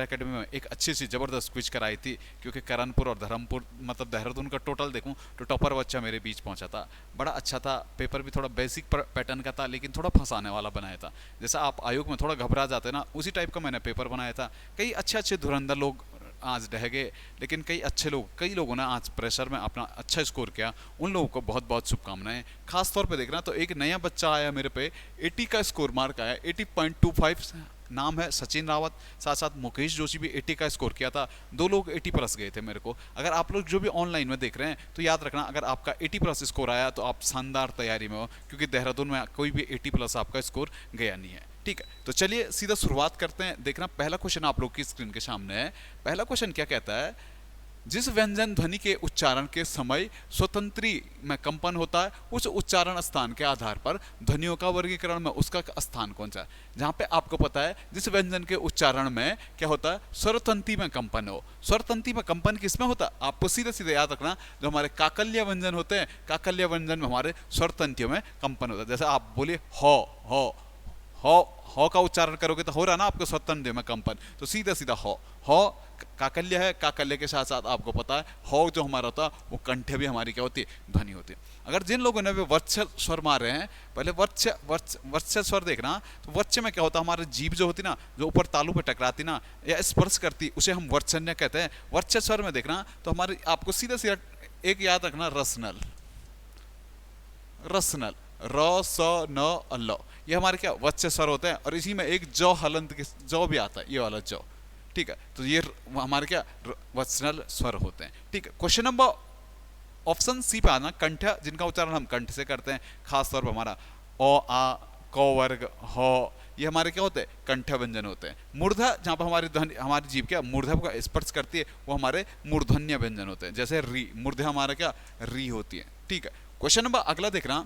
Academy में एक अच्छी सी ज़बरदस्त क्विज कराई थी, क्योंकि कानपुर और धर्मपुर मतलब देहरादून का टोटल देखूं तो टॉपर बच्चा मेरे बीच पहुंचा था। बड़ा अच्छा था, पेपर भी थोड़ा बेसिक पैटर्न का था लेकिन थोड़ा फंसाने वाला बनाया था। जैसा आप आयोग में थोड़ा घबरा जाते ना, उसी टाइप का मैंने पेपर बनाया था। कई अच्छे अच्छे धुरंधर लोग आज रह गए, लेकिन कई लोगों ने आज प्रेशर में अपना अच्छा स्कोर किया। उन लोगों को बहुत बहुत शुभकामनाएं। खास तौर पे देखना तो एक नया बच्चा आया मेरे पे, 80 का स्कोर मार्क आया, 80.25 नाम है सचिन रावत। साथ साथ मुकेश जोशी भी 80 का स्कोर किया था। दो लोग 80 प्लस गए थे मेरे को। अगर आप लोग जो भी ऑनलाइन में देख रहे हैं तो याद रखना, अगर आपका 80 प्लस स्कोर आया तो आप शानदार तैयारी में हो, क्योंकि देहरादून में कोई भी 80 प्लस आपका स्कोर गया नहीं है। ठीक है, तो चलिए सीधा शुरुआत करते हैं। देखना पहला क्वेश्चन आप लोग की स्क्रीन के सामने है। पहला क्वेश्चन क्या कहता है, जिस व्यंजन ध्वनि के उच्चारण के समय स्वतंत्री में कंपन होता है, उस उच्चारण स्थान के आधार पर ध्वनियों का वर्गीकरण में उसका स्थान कौन सा है। जहां पे आपको पता है जिस व्यंजन के उच्चारण में क्या होता है, स्वरतंती में कंपन हो। स्वरतंती में कंपन किसमें होता है, आपको सीधे सीधे याद रखना, जो हमारे काकल्य व्यंजन होते हैं, काकल्य व्यंजन में हमारे स्वरतंतियों में कंपन होता है। जैसे आप बोलिए हो हो हो, हो का उच्चारण करोगे तो हो रहा ना आपको स्वतंत्र में कंपन, तो सीधा सीधा हो काकल्य है। काकल्य के साथ साथ आपको पता है हो जो हमारा होता है वो कंठ्य भी हमारी क्या होती है, ध्वनि होती है। अगर जिन लोगों ने वे वर्च्य स्वर मार रहे हैं, पहले वर्च्य स्वर देखना, तो वर्च्य में क्या होता है, हमारी जीभ जो होती ना, जो ऊपर तालू पे टकराती ना या स्पर्श करती, उसे हम वर्चन्य कहते हैं। वर्च्य स्वर में देखना तो हमारी आपको सीधा सीधा एक याद रखना, रसनल। रसनल र स न अल, ये हमारे क्या वच्च स्वर होते हैं। और इसी में एक जौ हलंत के जौ भी आता है, ये वाला जौ। ठीक है, तो ये हमारे क्या वचनल स्वर होते हैं। ठीक है, क्वेश्चन नंबर ऑप्शन सी पे आना, कंठ, जिनका उच्चारण हम कंठ से करते हैं। खास तौर पर हमारा ओ आ क वर्ग हो, ये हमारे क्या होते हैं, कंठ व्यंजन होते हैं। मूर्धा, जहाँ पर हमारी जीभ क्या मूर्धा का स्पर्श करती है, वो हमारे मूर्धन्य व्यंजन होते हैं। जैसे री, मूर्धा हमारा क्या री होती है। ठीक है, क्वेश्चन नंबर अगला देखना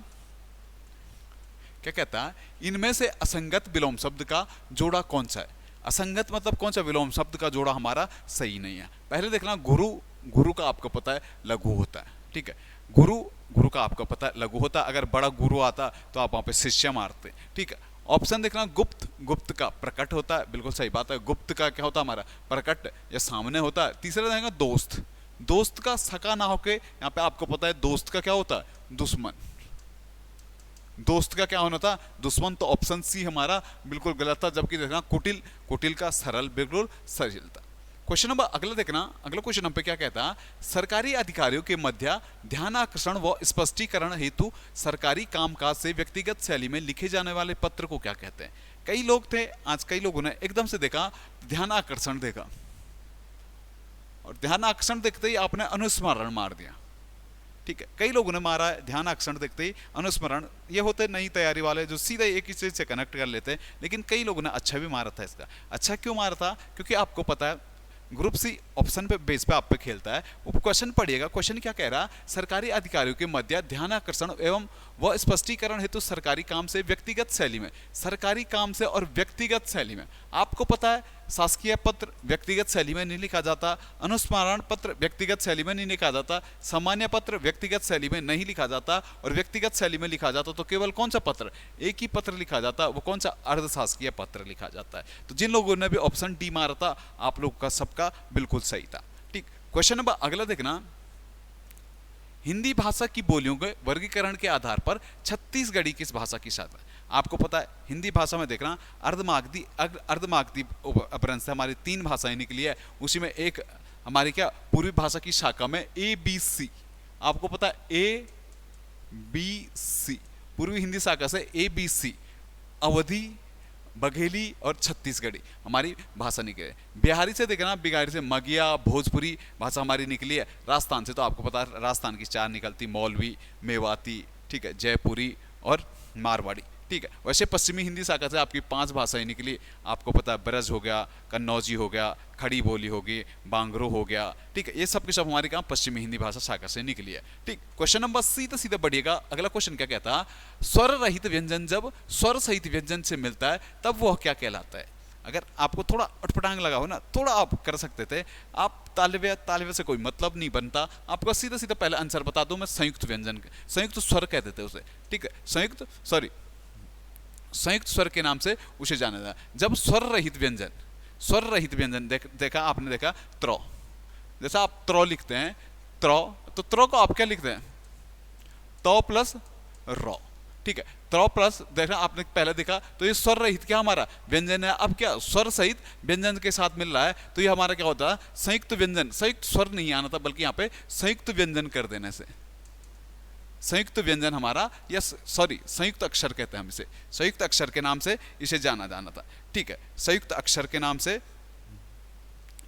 क्या कहता है, इनमें से असंगत विलोम शब्द का जोड़ा कौन सा है। असंगत मतलब कौन सा विलोम शब्द का जोड़ा हमारा सही नहीं है। पहले देखना गुरु, गुरु का आपको पता है लघु होता है। ठीक है, गुरु, गुरु का आपको पता है लघु होता है। अगर बड़ा गुरु आता तो आप वहां पे शिष्य मारते। ठीक है, ऑप्शन देखना गुप्त, गुप्त का प्रकट होता है, बिल्कुल सही बात है। गुप्त का क्या होता है हमारा, प्रकट या सामने होता है। तीसरा रहेगा दोस्त, दोस्त का सका ना होके, यहाँ पे आपको पता है दोस्त का क्या होता है, दुश्मन। दोस्त का क्या होना था, दुश्मन। तो ऑप्शन सी हमारा बिल्कुल गलत था। जबकि देखना कुटिल, कुटिल का सरल, बिल्कुल सरल था। क्वेश्चन नंबर अगला देखना, अगला क्वेश्चन नंबर क्या कहता है, सरकारी अधिकारियों के मध्य ध्यान आकर्षण व स्पष्टीकरण हेतु सरकारी कामकाज से व्यक्तिगत शैली में लिखे जाने वाले पत्र को क्या कहते हैं। कई लोग थे, आज कई लोगों ने एकदम से देखा ध्यान आकर्षण देखा, और ध्यान आकर्षण देखते ही आपने अनुस्मरण मार दिया। ठीक है, कई लोगों ने मारा है ध्यान आकर्षण देखते ही अनुस्मरण। ये होते नई तैयारी वाले जो सीधे एक ही चीज से कनेक्ट कर लेते हैं। लेकिन कई लोगों ने अच्छा भी मारा था इसका। अच्छा क्यों मारा था, क्योंकि आपको पता है ग्रुप सी ऑप्शन पे बेस पे आप पे खेलता है। वो क्वेश्चन पढ़िएगा, क्वेश्चन क्या कह रहा, सरकारी अधिकारियों के मध्य ध्यान आकर्षण एवं व स्पष्टीकरण हेतु सरकारी काम से व्यक्तिगत शैली में, सरकारी काम से और व्यक्तिगत शैली में। आपको पता है शासकीय पत्र व्यक्तिगत शैली में नहीं लिखा जाता, अनुस्मरण पत्र व्यक्तिगत शैली में नहीं लिखा जाता, सामान्य पत्र व्यक्तिगत शैली में नहीं लिखा जाता, और व्यक्तिगत शैली में लिखा जाता तो केवल कौन सा पत्र, एक ही पत्र लिखा जाता, वो कौन सा, अर्धशासकीय पत्र लिखा जाता है। तो जिन लोगों ने भी ऑप्शन डी मारा था, आप लोग का सबका बिल्कुल सही था। ठीक, क्वेश्चन नंबर अगला देखना, हिंदी भाषा की बोलियों के वर्गीकरण के आधार पर छत्तीसगढ़ी किस भाषा की शाखा है। आपको पता है हिंदी भाषा में देखना अर्धमागधी, अर्धमागधी अपभ्रंश से हमारी 3 भाषाएं निकली है। उसी में एक हमारी क्या पूर्वी भाषा की शाखा में ABC, आपको पता है ABC, पूर्वी हिंदी शाखा से ABC, अवधी, बघेली और छत्तीसगढ़ी हमारी भाषा निकली है। बिहारी से देखना, बिहारी से मगिया, भोजपुरी भाषा हमारी निकली है। राजस्थान से तो आपको पता है राजस्थान की 4 निकलती, मौलवी, मेवाती, ठीक है, जयपुरी और मारवाड़ी। ठीक है, वैसे पश्चिमी हिंदी शाखा से आपकी 5 भाषाएं निकली। आपको पता है ब्रज हो गया, कन्नौजी हो गया, खड़ी बोली होगी, बांगरो हो गया। ठीक है, ये सब के सब हमारी कहाँ पश्चिमी हिंदी भाषा शाखा से निकली है। ठीक, क्वेश्चन नंबर सीधे सीधे बढ़िएगा। अगला क्वेश्चन क्या कहता है, स्वर रहित व्यंजन जब स्वर सहित व्यंजन से मिलता है तब वह क्या कहलाता है। अगर आपको थोड़ा अटपटांग लगा हो ना, थोड़ा आप कर सकते थे, आप तालव्य, तालव्य से कोई मतलब नहीं बनता। आपको सीधा सीधा पहले आंसर बता दूं मैं, संयुक्त व्यंजन, संयुक्त स्वर कहते थे उसे। ठीक है, संयुक्त स्वर के नाम से उसे जाना जाता है। जब स्वर रहित व्यंजन, स्वर रहित व्यंजन देखा आपने, देखा त्रो, जैसा आप त्रो लिखते हैं त्रो, तो त्रो को आप क्या लिखते हैं, तो प्लस रो, ठीक है। त्रो प्लस देखना आपने पहले देखा, तो ये स्वर रहित क्या हमारा व्यंजन है। अब क्या स्वर सहित व्यंजन के साथ मिल रहा है, तो ये हमारा क्या होता है संयुक्त व्यंजन। संयुक्त स्वर नहीं आना था, बल्कि यहाँ पे संयुक्त व्यंजन कर देने से संयुक्त व्यंजन हमारा, या सॉरी संयुक्त अक्षर कहते हैं हम इसे, संयुक्त अक्षर के नाम से इसे जाना जाना था, ठीक है। संयुक्त अक्षर के नाम से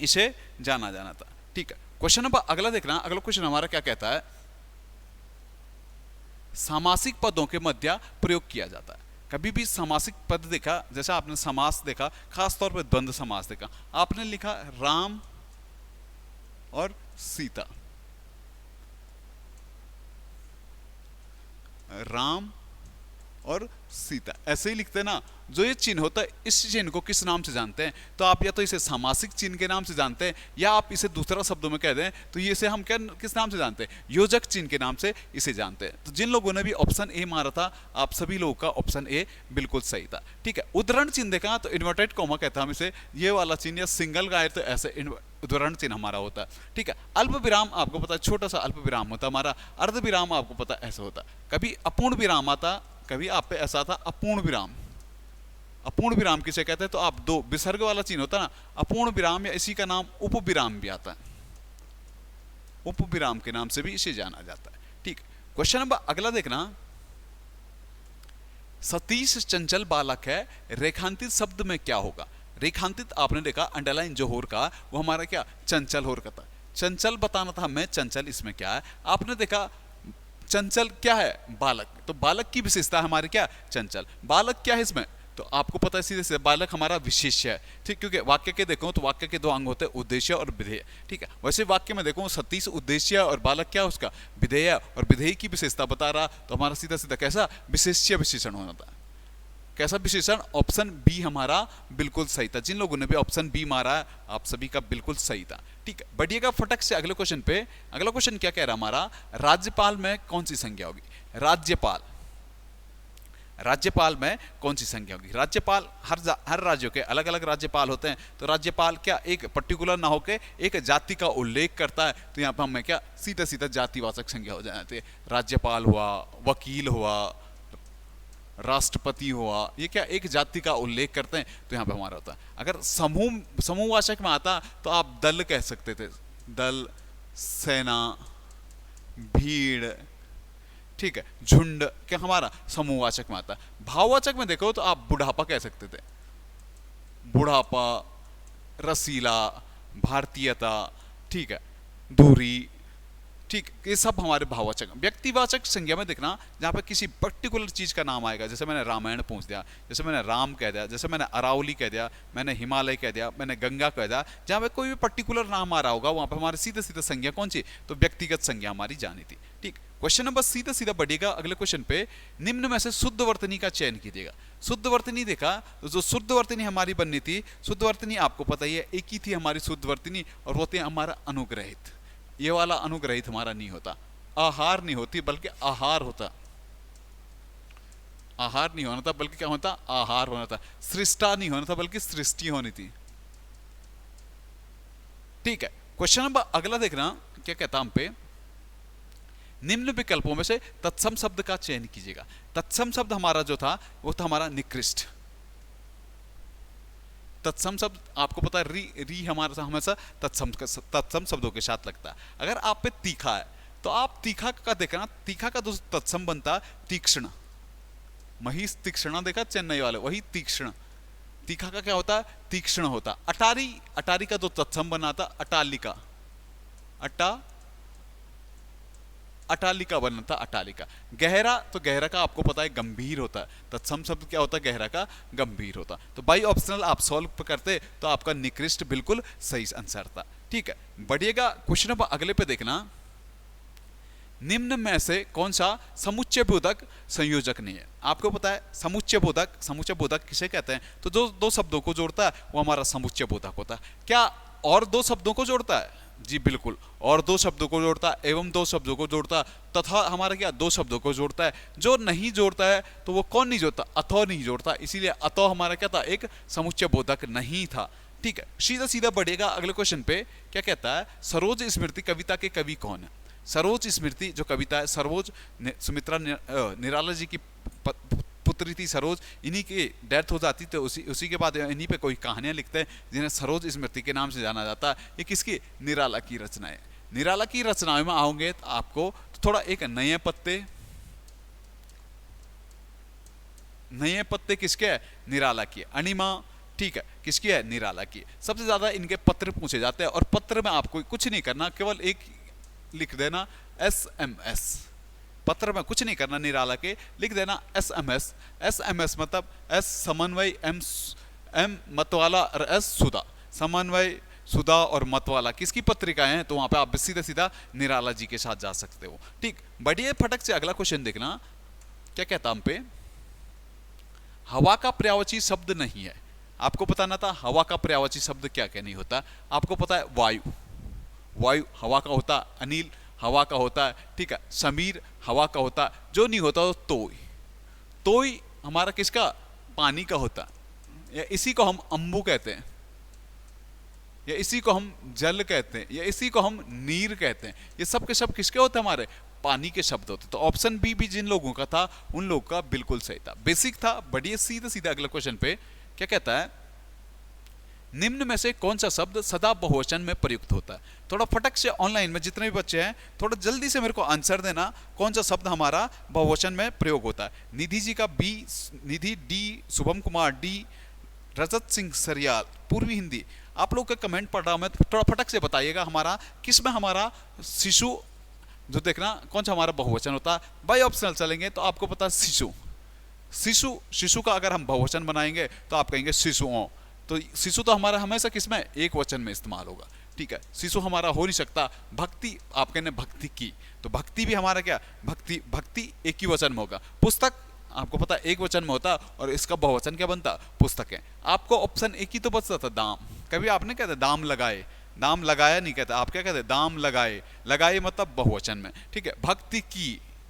इसे जाना जाना था, ठीक है। क्वेश्चन नंबर अगला देखना, अगला क्वेश्चन हमारा क्या कहता है, सामासिक पदों के मध्य प्रयोग किया जाता है। कभी भी सामासिक पद देखा, जैसा आपने समास देखा, खास तौर पर द्वंद्व समास देखा, आपने लिखा राम और सीता, राम और सीता, ऐसे ही लिखते हैं ना। जो ये चिन्ह होता है, इस चिन्ह को किस नाम से जानते हैं, तो आप या तो इसे सामासिक चिन्ह के नाम से जानते हैं, या आप इसे दूसरा शब्दों में कह दें तो ये इसे हम क्या किस नाम से जानते हैं, योजक चिन्ह के नाम से इसे जानते हैं। तो जिन लोगों ने भी ऑप्शन ए मारा था, आप सभी लोगों का ऑप्शन ए बिल्कुल सही था, ठीक है। उद्धरण चिन्ह देखा तो इन्वर्टेड कॉमा कहता है हम इसे, ये वाला चिन्ह, या सिंगल गाय तो ऐसे उद्धरण चिन्ह हमारा होता है, ठीक है। अल्प विराम आपको पता है, छोटा सा अल्प विराम होता है हमारा। अर्ध विराम आपको पता है ऐसा होता है। कभी अपूर्ण विराम आता, कभी आप पे ऐसा था अपूर्ण विराम। अपूर्ण विराम किसे कहते हैं, तो आप दो विसर्ग वाला चिन्ह होता है ना, अपूर्ण विराम, या इसी का नाम उपविराम भी आता है, उपविराम के नाम से भी इसे जाना जाता है, ठीक। क्वेश्चन नंबर अगला देखना, सतीश चंचल बालक है, रेखांकित शब्द में क्या होगा। रेखांकित आपने देखा अंडरलाइन जो हो रखा, वो हमारा क्या चंचल हो रखा था। चंचल बताना था हमें, चंचल इसमें क्या है। आपने देखा चंचल क्या है, बालक, तो बालक की विशेषता है हमारी क्या, चंचल। बालक क्या है इसमें, तो आपको पता है सीधे से बालक हमारा विशेष्य है, ठीक। क्योंकि वाक्य के देखो तो वाक्य के दो अंग होते हैं, उद्देश्य और विधेय, ठीक है। वैसे वाक्य में देखो सतीश उद्देश्य और बालक क्या उसका विधेय, और विधेय की विशेषता बता रहा, तो हमारा सीधा सीधा कैसा विशेष्य विशेषण होना था। कैसा विशेषण, ऑप्शन बी हमारा बिल्कुल सही था। जिन लोगों ने भी ऑप्शन बी मारा है, आप सभी का बिल्कुल सही था, ठीक है। बढ़िएगा फटक से अगले क्वेश्चन पे। अगला क्वेश्चन क्या कह रहा हमारा, राज्यपाल में कौन सी संज्ञा होगी। राज्यपाल, राज्यपाल में कौन सी संज्ञा होगी। राज्यपाल हर राज्यों के अलग अलग राज्यपाल होते हैं, तो राज्यपाल क्या एक पर्टिकुलर ना होके एक जाति का उल्लेख करता है, तो यहाँ पर हमें क्या सीधा सीधा जातिवाचक संज्ञा हो जाती है। राज्यपाल हुआ, वकील हुआ, राष्ट्रपति हुआ, ये क्या एक जाति का उल्लेख करते हैं, तो यहाँ पे हमारा होता है। अगर समूहवाचक में आता तो आप दल कह सकते थे, दल, सेना, भीड़, ठीक है, झुंड, क्या हमारा समूहवाचक में आता है। भाववाचक में देखो तो आप बुढ़ापा कह सकते थे, बुढ़ापा, रसीला, भारतीयता, ठीक है, दूरी, ठीक, ये सब हमारे भाववाचक। व्यक्तिवाचक संज्ञा में देखना, जहाँ पे किसी पर्टिकुलर चीज का नाम आएगा, जैसे मैंने रामायण पूछ दिया, जैसे मैंने राम कह दिया, जैसे मैंने अरावली कह दिया, मैंने हिमालय कह दिया, मैंने गंगा कह दिया, जहाँ पे कोई भी पर्टिकुलर नाम आ रहा होगा, वहाँ पे हमारे सीधे सीधे संज्ञा कौन सी, तो व्यक्तिगत संज्ञा हमारी जानी थी, ठीक। क्वेश्चन नंबर सीधा सीधा बढ़ेगा अगले क्वेश्चन पे। निम्न में से शुद्ध वर्तनी का चयन कीजिएगा। शुद्ध वर्तनी देखा तो जो शुद्ध वर्तनी हमारी बननी थी, शुद्ध वर्तनी आपको पता ही है, एक ही थी हमारी शुद्ध वर्तनी, और वो थी हमारा अनुग्रहित। ये वाला अनुग्रहित हमारा नहीं होता, आहार नहीं होती बल्कि आहार होता, आहार नहीं होना था बल्कि क्या होता, आहार होना था। सृष्टा नहीं होना था बल्कि सृष्टि होनी थी, ठीक है। क्वेश्चन नंबर अगला देखना क्या कहता हम पे, निम्न विकल्पों में से तत्सम शब्द का चयन कीजिएगा। तत्सम शब्द हमारा जो था वो था हमारा निकृष्ट। तत्सम शब्द आपको पता है, री हमारा हमेशा तत्सम शब्दों के साथ लगता है। अगर आप पे तीखा है तो आप तीखा का देखना, तीखा का जो तत्सम बनता तीक्ष्ण, महिष तीक्ष्णा देखा चेन्नई वाले, वही तीक्ष्ण। तीखा का क्या होता है, तीक्ष्ण होता। अटारी, अटारी का जो तत्सम बना था अटालिका, अटालिका बनना था, अटालिका। गहरा, तो गहरा का आपको पता है गंभीर होता है, तत्सम शब्द क्या होता है, गहरा का गंभीर होता। तो बाई ऑप्शनल आप सॉल्व करते तो आपका निकृष्ट बिल्कुल सही आंसर था, ठीक है। बढ़िएगा क्वेश्चन नंबर अगले पे देखना, निम्न में से कौन सा समुच्चय बोधक संयोजक नहीं है। आपको पता है समुच्चय बोधक किसे कहते हैं, तो जो दो शब्दों को जोड़ता है वो हमारा समुच्चय बोधक होता है। क्या और दो शब्दों को जोड़ता है, जी बिल्कुल, और दो शब्दों को जोड़ता है, एवं दो शब्दों को जोड़ता, तथा हमारा क्या दो शब्दों को जोड़ता है। जो नहीं जोड़ता है तो वो कौन नहीं जोड़ता, अथो नहीं जोड़ता, इसीलिए अथो हमारा क्या था, एक समुच्चय बोधक नहीं था, ठीक है, सीधा सीधा बढ़ेगा अगले क्वेश्चन पे। क्या कहता है, सरोज स्मृति कविता के कवि कौन है? सरोज स्मृति जो कविता है, सरोज सुमित्रा निराला जी की पुत्री थी सरोज, इन्हीं की डेथ हो जाती तो उसी के बाद इन्हीं पे कोई कहानियां लिखते हैं जिन्हें सरोज स्मृति के नाम से जाना जाता है। ये किसकी? निराला की रचना है। निराला की रचनाओं में आओगे तो आपको तो थोड़ा एक नए पत्ते किसके है? निराला की। अनिमा, ठीक है, किसकी है? निराला की। सबसे ज्यादा इनके पत्र पूछे जाते हैं और पत्र में आपको कुछ नहीं करना, केवल एक लिख देना SMS। पत्र में कुछ नहीं करना, निराला के लिख देना SMS। SMS मतलब S समन्वय, M मतवाला और S सुधा। समन्वय, सुधा और मतवाला किसकी पत्रिकाएं हैं? तो वहां पे आप सीधा सीधा निराला जी के साथ जा सकते हो। ठीक, बढ़िया, फटक से अगला क्वेश्चन देखना। क्या कहता हम पे, हवा का पर्यायवाची शब्द नहीं है। आपको पता ना था हवा का पर्यायवाची शब्द क्या क्या नहीं होता। आपको पता है वायु, वायु हवा का होता, अनिल हवा का होता है, ठीक है, समीर हवा का होता है, जो नहीं होता तो तोय। तोय हमारा किसका? पानी का होता है, या इसी को हम अम्बु कहते हैं, या इसी को हम जल कहते हैं, या इसी को हम नीर कहते हैं। ये सब के सब किसके होते हैं? हमारे पानी के शब्द होते। तो ऑप्शन बी भी जिन लोगों का था उन लोगों का बिल्कुल सही था, बेसिक था। बढ़िया, सीधा सीधा अगला क्वेश्चन पे क्या कहता है, निम्न में से कौन सा शब्द सदा बहुवचन में प्रयुक्त होता है? थोड़ा फटक से ऑनलाइन में जितने भी बच्चे हैं थोड़ा जल्दी से मेरे को आंसर देना, कौन सा शब्द हमारा बहुवचन में प्रयोग होता है? निधि जी का बी, निधि डी, शुभम कुमार डी, रजत सिंह सरियाल पूर्वी हिंदी। आप लोग का कमेंट पढ़ रहा हूं मैं, थोड़ा फटक से बताइएगा हमारा किस में हमारा शिशु, जो देखना कौन सा हमारा बहुवचन होता है। बाय ऑप्शनल चलेंगे तो आपको पता है शिशु। शिशु, शिशु का अगर हम बहुवचन बनाएंगे तो आप कहेंगे शिशुओं। तो शिशु तो हमारा हमेशा किसमें? एक वचन में इस्तेमाल होगा, ठीक है। शिशु हमारा हो नहीं सकता। भक्ति, आप कहने भक्ति की, तो भक्ति भी हमारा क्या? भक्ति, भक्ति एक ही वचन में होगा। पुस्तक आपको पता है एक वचन में होता, और इसका बहुवचन क्या बनता? पुस्तक है। आपको ऑप्शन एक ही तो बचता था, दाम। कभी आपने कहते दाम लगाए, दाम लगाया नहीं कहता, आप क्या कहते? दाम लगाए। लगाए मतलब बहुवचन में, ठीक है। भक्ति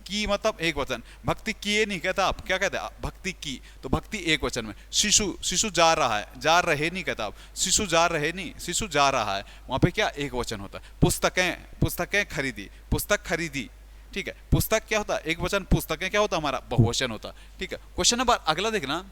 की मतलब एक वचन, भक्ति किए नहीं कहता, आप क्या कहते? भक्ति की, तो भक्ति एक वचन में। शिशु, शिशु जा रहा है, जा रहे नहीं कहता आप, शिशु जा रहे नहीं, शिशु जा रहा है, वहां पे क्या? एक वचन होता है। पुस्तकें, पुस्तकें खरीदी, पुस्तक खरीदी, ठीक है। पुस्तक क्या होता है? एक वचन। पुस्तकें क्या होता है? हमारा बहुवचन होता, ठीक है। क्वेश्चन नंबर अगला देखना,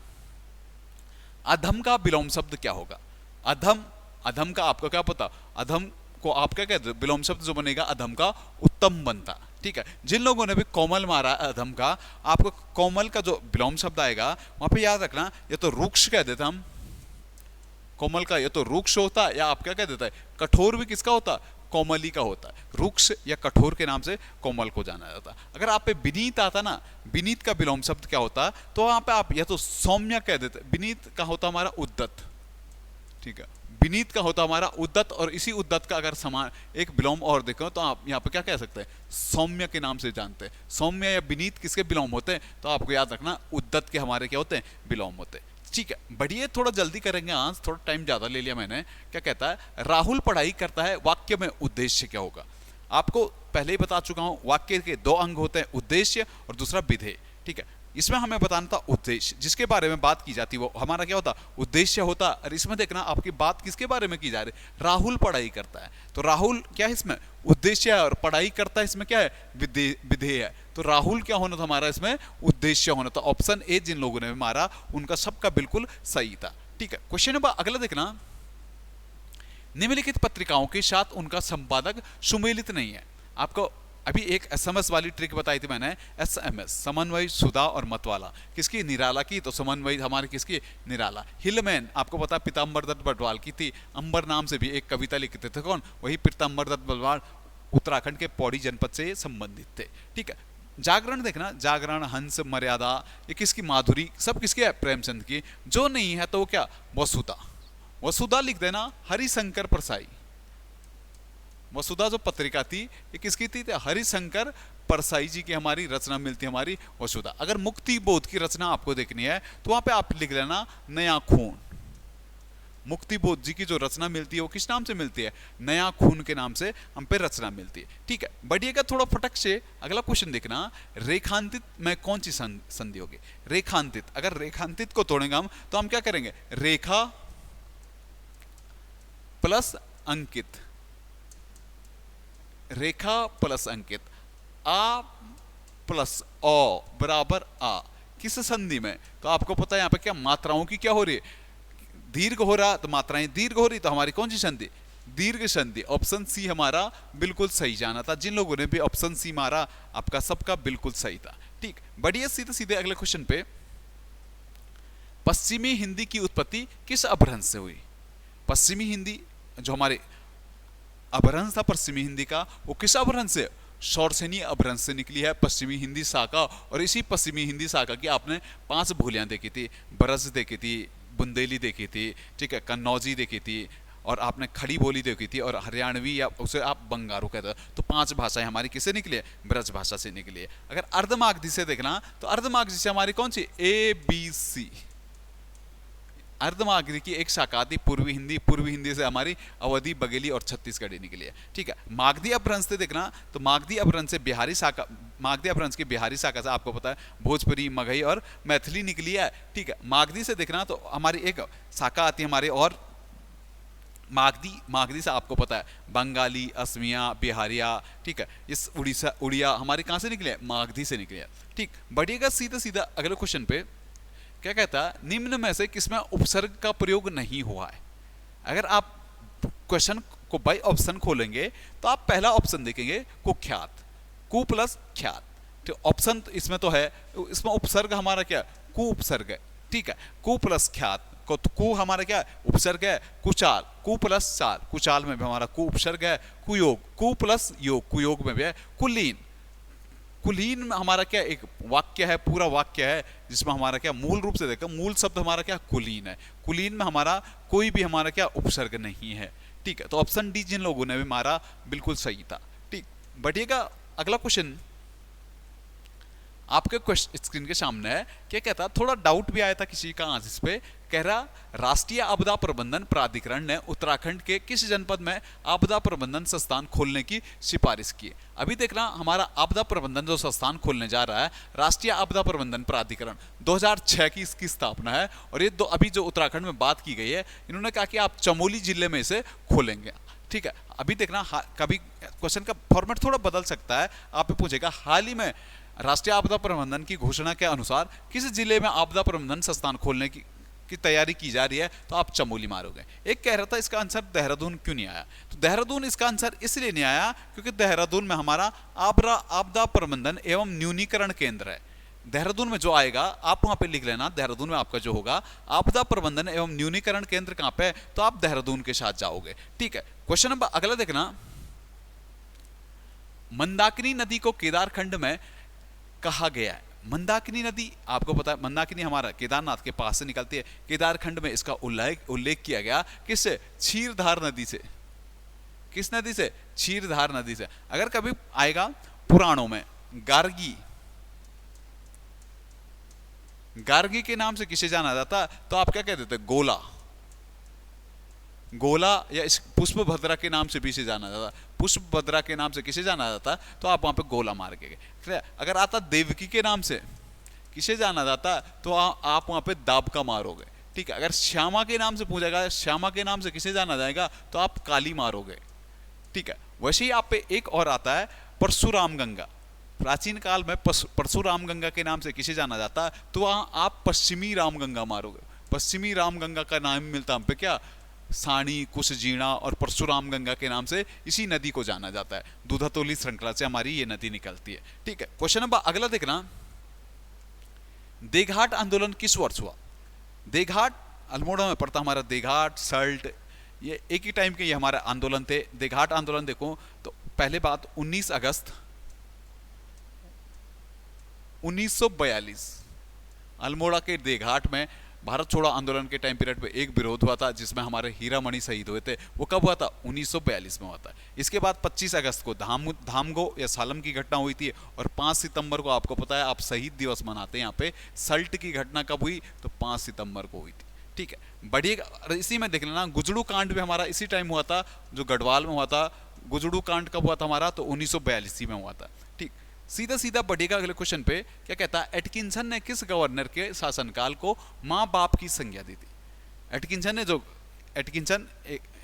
अधम का विलोम शब्द क्या होगा? अधम, अधम का आपको क्या पता? अधम को आप क्या कहते? विलोम शब्द जो बनेगा अधम का उत्तम बनता, ठीक है। जिन लोगों ने भी कोमल मारा अधम का, आपको कोमल का जो विलोम शब्द आएगा वहां पे याद रखना, ये तो रुक्ष कह देते हम कोमल का, ये तो रुक्ष होता है, या आप क्या कह देता है? कठोर भी किसका होता? कोमली का होता है। रुक्ष या कठोर के नाम से कोमल को जाना जाता। अगर आप पे विनीत आता ना, विनीत का विलोम शब्द क्या होता? तो वहां पे आप या तो सौम्य कह देते, विनीत का होता हमारा उद्दत, ठीक है। विनीत का होता हमारा उद्दत, और इसी उद्दत का अगर समान एक विलोम और देखो तो आप यहाँ पे क्या कह सकते हैं? सौम्य के नाम से जानते हैं। सौम्य या विनीत किसके विलोम होते हैं? तो आपको याद रखना उद्दत के हमारे क्या होते हैं? विलोम होते हैं, ठीक है। बढ़िया, थोड़ा जल्दी करेंगे आज, थोड़ा टाइम ज्यादा ले लिया मैंने। क्या कहता है, राहुल पढ़ाई करता है, वाक्य में उद्देश्य क्या होगा? आपको पहले ही बता चुका हूं, वाक्य के दो अंग होते हैं, उद्देश्य और दूसरा विधेय, ठीक है। इसमें हमें बताना था उद्देश्य, जिसके बारे में बात की जाती वो हमारा क्या होता? उद्देश्य होता। और इसमें देखना आपकी बात किसके बारे में की जा रही? राहुल पढ़ाई करता है, तो राहुल क्या है इसमें? उद्देश्य है, और पढ़ाई करता है इसमें क्या है? विधेय है। तो राहुल क्या होना था हमारा इसमें? उद्देश्य होना था। ऑप्शन ए जिन लोगों ने मारा उनका सबका बिल्कुल सही था, ठीक है। क्वेश्चन नंबर अगला देखना, निम्नलिखित पत्रिकाओं के साथ उनका संपादक सुमेलित नहीं है। आपको अभी एक SMS वाली ट्रिक बताई थी मैंने, SMS समन्वय, सुधा और मतवाला किसकी? निराला की। तो समन्वय हमारी किसकी? निराला। हिलमैन आपको पता पीताम्बर दत्त बटवाल की थी। अंबर नाम से भी एक कविता लिखते थे, कौन? वही पीताम्बर दत्त बटवाल, उत्तराखंड के पौड़ी जनपद से संबंधित थे, ठीक है। जागरण देखना, जागरण, हंस, मर्यादा, ये किसकी? माधुरी, सब किसकी है? प्रेमचंद की। जो नहीं है तो वो क्या? वसुधा। वसुधा लिख देना, हरिशंकर परसाई। वसुधा जो पत्रिका थी ये किसकी थी? हरिशंकर परसाई जी की हमारी रचना मिलती है, हमारी वसुधा। अगर मुक्ति बोध की रचना आपको देखनी है तो वहां पे आप लिख लेना नया खून। मुक्ति बोध जी की जो रचना मिलती है वो किस नाम से मिलती है? नया खून के नाम से हम पे रचना मिलती है, ठीक है। बढ़िएगा, थोड़ा फटक से अगला क्वेश्चन देखना, रेखांतित में कौन सी संधि होगी? रेखांतित, अगर रेखांतित को तोड़ेंगे हम तो हम क्या करेंगे? रेखा प्लस अंकित, रेखा प्लस अंकित, आ प्लस ओ बराबर आ, किस संधि में? तो आपको पता है यहां पे क्या मात्राओं की क्या हो रही है, दीर्घ हो रहा, तो मात्राएं दीर्घ हो रही, तो हमारी कौन सी संधि? दीर्घ संधि। ऑप्शन सी हमारा बिल्कुल सही जाना था। जिन लोगों ने भी ऑप्शन सी मारा आपका सबका बिल्कुल सही था। ठीक, बढ़िया, सीधे सीधे अगले क्वेश्चन पे, पश्चिमी हिंदी की उत्पत्ति किस अपभ्रंश से हुई? पश्चिमी हिंदी जो हमारे अपभ्रंश था पश्चिमी हिंदी का, वो किस अपभ्रंश से? शौरसेनी अपभ्रंश से निकली है पश्चिमी हिंदी शाखा। और इसी पश्चिमी हिंदी शाखा की आपने 5 बोलियां देखी थी, ब्रज देखी थी, बुंदेली देखी थी, ठीक है, कन्नौजी देखी थी, और आपने खड़ी बोली देखी थी, और हरियाणवी या उसे आप बंगारू कहते हो। तो 5 भाषाएं हमारी किससे निकली है? ब्रज भाषा से निकली है। अगर अर्धमागधी से देखना तो अर्धमागधी से हमारी कौन सी? ABC। अर्धमागधी की एक शाखा थी पूर्वी हिंदी, पूर्वी हिंदी से हमारी अवधी, बघेली और छत्तीसगढ़ी निकली है। ठीक है, मागधी अपभ्रंश से देखना तो मागधी अपभ्रंश से बिहारी शाखा, मागधी अपभ्रंश की बिहारी शाखा से आपको पता है भोजपुरी, मगही और मैथिली निकली है। ठीक है, मागधी से देखना तो हमारी एक शाखा आती है हमारी, और मागधी से आपको पता है बंगाली, असमिया, बिहारिया, ठीक है, इस उड़िया हमारी कहां से निकले? मागधी से निकले। ठीक, बढ़िएगा सीधा सीधा अगले क्वेश्चन पे, क्या कहता है? निम्न में से किसमें उपसर्ग का प्रयोग नहीं हुआ है? अगर आप क्वेश्चन को बाय ऑप्शन खोलेंगे तो आप पहला ऑप्शन देखेंगे कुख्यात, कु प्लस ख्यात। तो ऑप्शन इसमें तो है, इसमें उपसर्ग हमारा क्या? कु उपसर्ग है। ठीक है, कु प्लस ख्यात को, तो कु हमारा क्या उपसर्ग है? कुचाल, कु प्लस चाल, कुचाल में भी हमारा कु उपसर्ग है। कुयोग, कु प्लस योग, कुयोग में भी है। कुलीन, कुलीन में हमारा क्या एक वाक्य है, पूरा वाक्य है, जिसमें हमारा क्या मूल रूप से देखो, मूल शब्द हमारा क्या? कुलीन है। कुलीन में हमारा कोई भी हमारा क्या उपसर्ग नहीं है। ठीक है, तो ऑप्शन डी जिन लोगों ने भी मारा बिल्कुल सही था। ठीक, बढ़िएगा अगला क्वेश्चन आपके क्वेश्चन स्क्रीन के सामने है। क्या कहता? थोड़ा डाउट भी आया था किसी का आज इस पे, कह रहा राष्ट्रीय आपदा प्रबंधन प्राधिकरण ने उत्तराखंड के किस जनपद में आपदा प्रबंधन संस्थान खोलने की सिफारिश की? अभी देखना हमारा आपदा प्रबंधन जो संस्थान खोलने जा रहा है, राष्ट्रीय आपदा प्रबंधन प्राधिकरण, 2006 की इसकी स्थापना है। और ये अभी जो उत्तराखंड में बात की गई है, इन्होंने कहा कि आप चमोली जिले में इसे खोलेंगे। ठीक है, अभी देखना कभी क्वेश्चन का फॉर्मेट थोड़ा बदल सकता है। आप पूछेगा हाल ही में राष्ट्रीय आपदा प्रबंधन की घोषणा के अनुसार किस जिले में आपदा प्रबंधन संस्थान खोलने की तैयारी की जा रही है? तो आप चमोली मारोगे। एक कह रहा था इसका आंसर देहरादून क्यों नहीं आया? तो देहरादून इसका आंसर इसलिए नहीं आया क्योंकि देहरादून में हमारा आपदा प्रबंधन एवं न्यूनीकरण केंद्र है। देहरादून में जो आएगा आप वहां पे लिख लेना, देहरादून में आपका जो होगा आपदा प्रबंधन एवं न्यूनीकरण केंद्र कहां पे? तो आप देहरादून के साथ जाओगे। ठीक है, क्वेश्चन नंबर अगला देखना, मंदाकिनी नदी को केदारखंड में कहा गया है। मंदाकिनी नदी आपको पता है, मंदाकिनी हमारा केदारनाथ के पास से निकलती है। केदारखंड में इसका उल्लेख किया गया किससे? क्षीरधार नदी से। किस नदी से? क्षीरधार नदी से। अगर कभी आएगा पुराणों में गार्गी, गार्गी के नाम से किसे जाना जाता? तो आप क्या कहते थे? गोला, गोला, या इस पुष्पभद्रा के नाम से भी इसे जाना जाता। पुष्पभद्रा के नाम से किसे जाना जाता? तो आप वहां पे गोला मार के गए। अगर आता देवकी के नाम से किसे जाना जाता? तो आप वहां पे दाबका मारोगे। ठीक है, अगर श्यामा के नाम से पूछेगा, श्यामा के नाम से किसे जाना जाएगा? तो आप काली मारोगे। ठीक है, वैसे ही आप पे एक और आता है परशुराम गंगा। प्राचीन काल में परशुराम गंगा के नाम से किसे जाना जाता? तो आप पश्चिमी रामगंगा मारोगे। पश्चिमी रामगंगा का नाम मिलता हम पे क्या? साणी, कुशजीणा और परशुराम गंगा के नाम से इसी नदी को जाना जाता है। दूधातोली श्रृंखला से हमारी ये नदी निकलती है। ठीक है, क्वेश्चन नंबर अगला देखना, देघाट आंदोलन किस वर्ष हुआ? देघाट अल्मोड़ा में पड़ता हमारा देघाट, सल्ट, ये एक ही टाइम के ये हमारे आंदोलन थे। देघाट आंदोलन देखो तो पहले बात 19 अगस्त 1942 अल्मोड़ा के देघाट में भारत छोड़ो आंदोलन के टाइम पीरियड पे एक विरोध हुआ था जिसमें हमारे हीरामणि शहीद हुए थे। वो कब हुआ था? 1942 में हुआ था। इसके बाद 25 अगस्त को धामगो या सालम की घटना हुई थी, और 5 सितंबर को आपको पता है आप शहीद दिवस मनाते हैं यहाँ पे। सल्ट की घटना कब हुई? तो 5 सितंबर को हुई थी। ठीक है, बढ़िएगा। इसी में देख लेना गुजड़ू कांड भी हमारा इसी टाइम हुआ था, जो गढ़वाल में हुआ था। गुजड़ू कांड कब हुआ था हमारा? तो 1942 में हुआ था। ठीक, सीधा सीधा बढ़िएगा अगले क्वेश्चन पे। क्या कहता है? एटकिंसन ने किस गवर्नर के शासनकाल को माँ बाप की संज्ञा दी थी? एटकिंसन ने जो एटकिंसन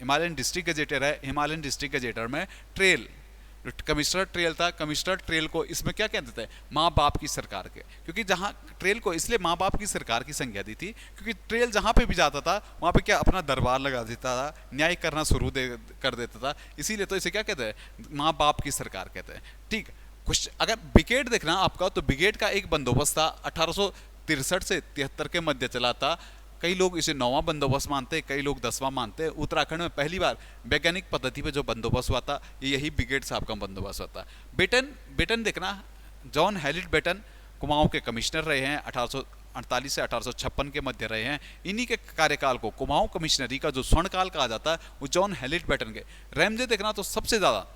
हिमालयन डिस्ट्रिक्ट गजेटर है, हिमालयन डिस्ट्रिक्ट गजेटर में ट्रेल, कमिश्नर ट्रेल था, कमिश्नर ट्रेल को इसमें क्या कहते थे, माँ बाप की सरकार के, क्योंकि जहाँ ट्रेल को इसलिए माँ बाप की सरकार की संज्ञा दी थी क्योंकि ट्रेल जहाँ पे भी जाता था वहाँ पे क्या अपना दरबार लगा देता था, न्याय करना शुरू कर देता था, इसीलिए तो इसे क्या कहते हैं, माँ बाप की सरकार कहते हैं। ठीक, कुछ अगर ब्रिगेड देखना आपका तो ब्रिगेड का एक बंदोबस्त था 1863 से 73 के मध्य चला था। कई लोग इसे 9वां बंदोबस्त मानते हैं, कई लोग 10वां मानते हैं। उत्तराखंड में पहली बार वैज्ञानिक पद्धति पे जो बंदोबस्त हुआ था यही ब्रिगेड साहब का बंदोबस्त हुआ था। बेटन देखना, जॉन हैलिट बेटन कुमाऊं के कमिश्नर रहे हैं, 1848 से 1856 के मध्य रहे हैं। इन्हीं के कार्यकाल को कुमाऊं कमिश्नरी का जो स्वर्णकाल कहा जाता है वो जॉन हैलिट बेटन के। रैमजे देखना तो सबसे ज़्यादा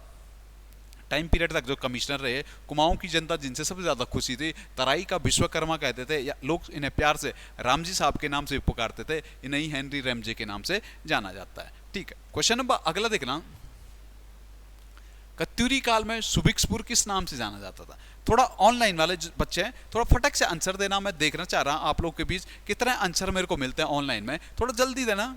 टाइम पीरियड तक जो कमिश्नर रहे, कुमाऊं की जनता जिनसे सबसे ज़्यादा खुशी थी, तराई का विश्वकर्मा कहते थे, या लोग इन्हें प्यार से रामजी साहब के नाम से पुकारते थे, इन्हें ही हेनरी रैमजे के नाम से जाना जाता है। ठीक है, क्वेश्चन नंबर अगला देखना, कत्यूरी काल में सुबिक्सपुर किस नाम से जाना जाता था। थोड़ा ऑनलाइन वाले बच्चे हैं, थोड़ा फटक से आंसर देना, मैं देखना चाह रहा हूं आप लोग के बीच कितने आंसर मेरे को मिलते हैं ऑनलाइन में, थोड़ा जल्दी देना।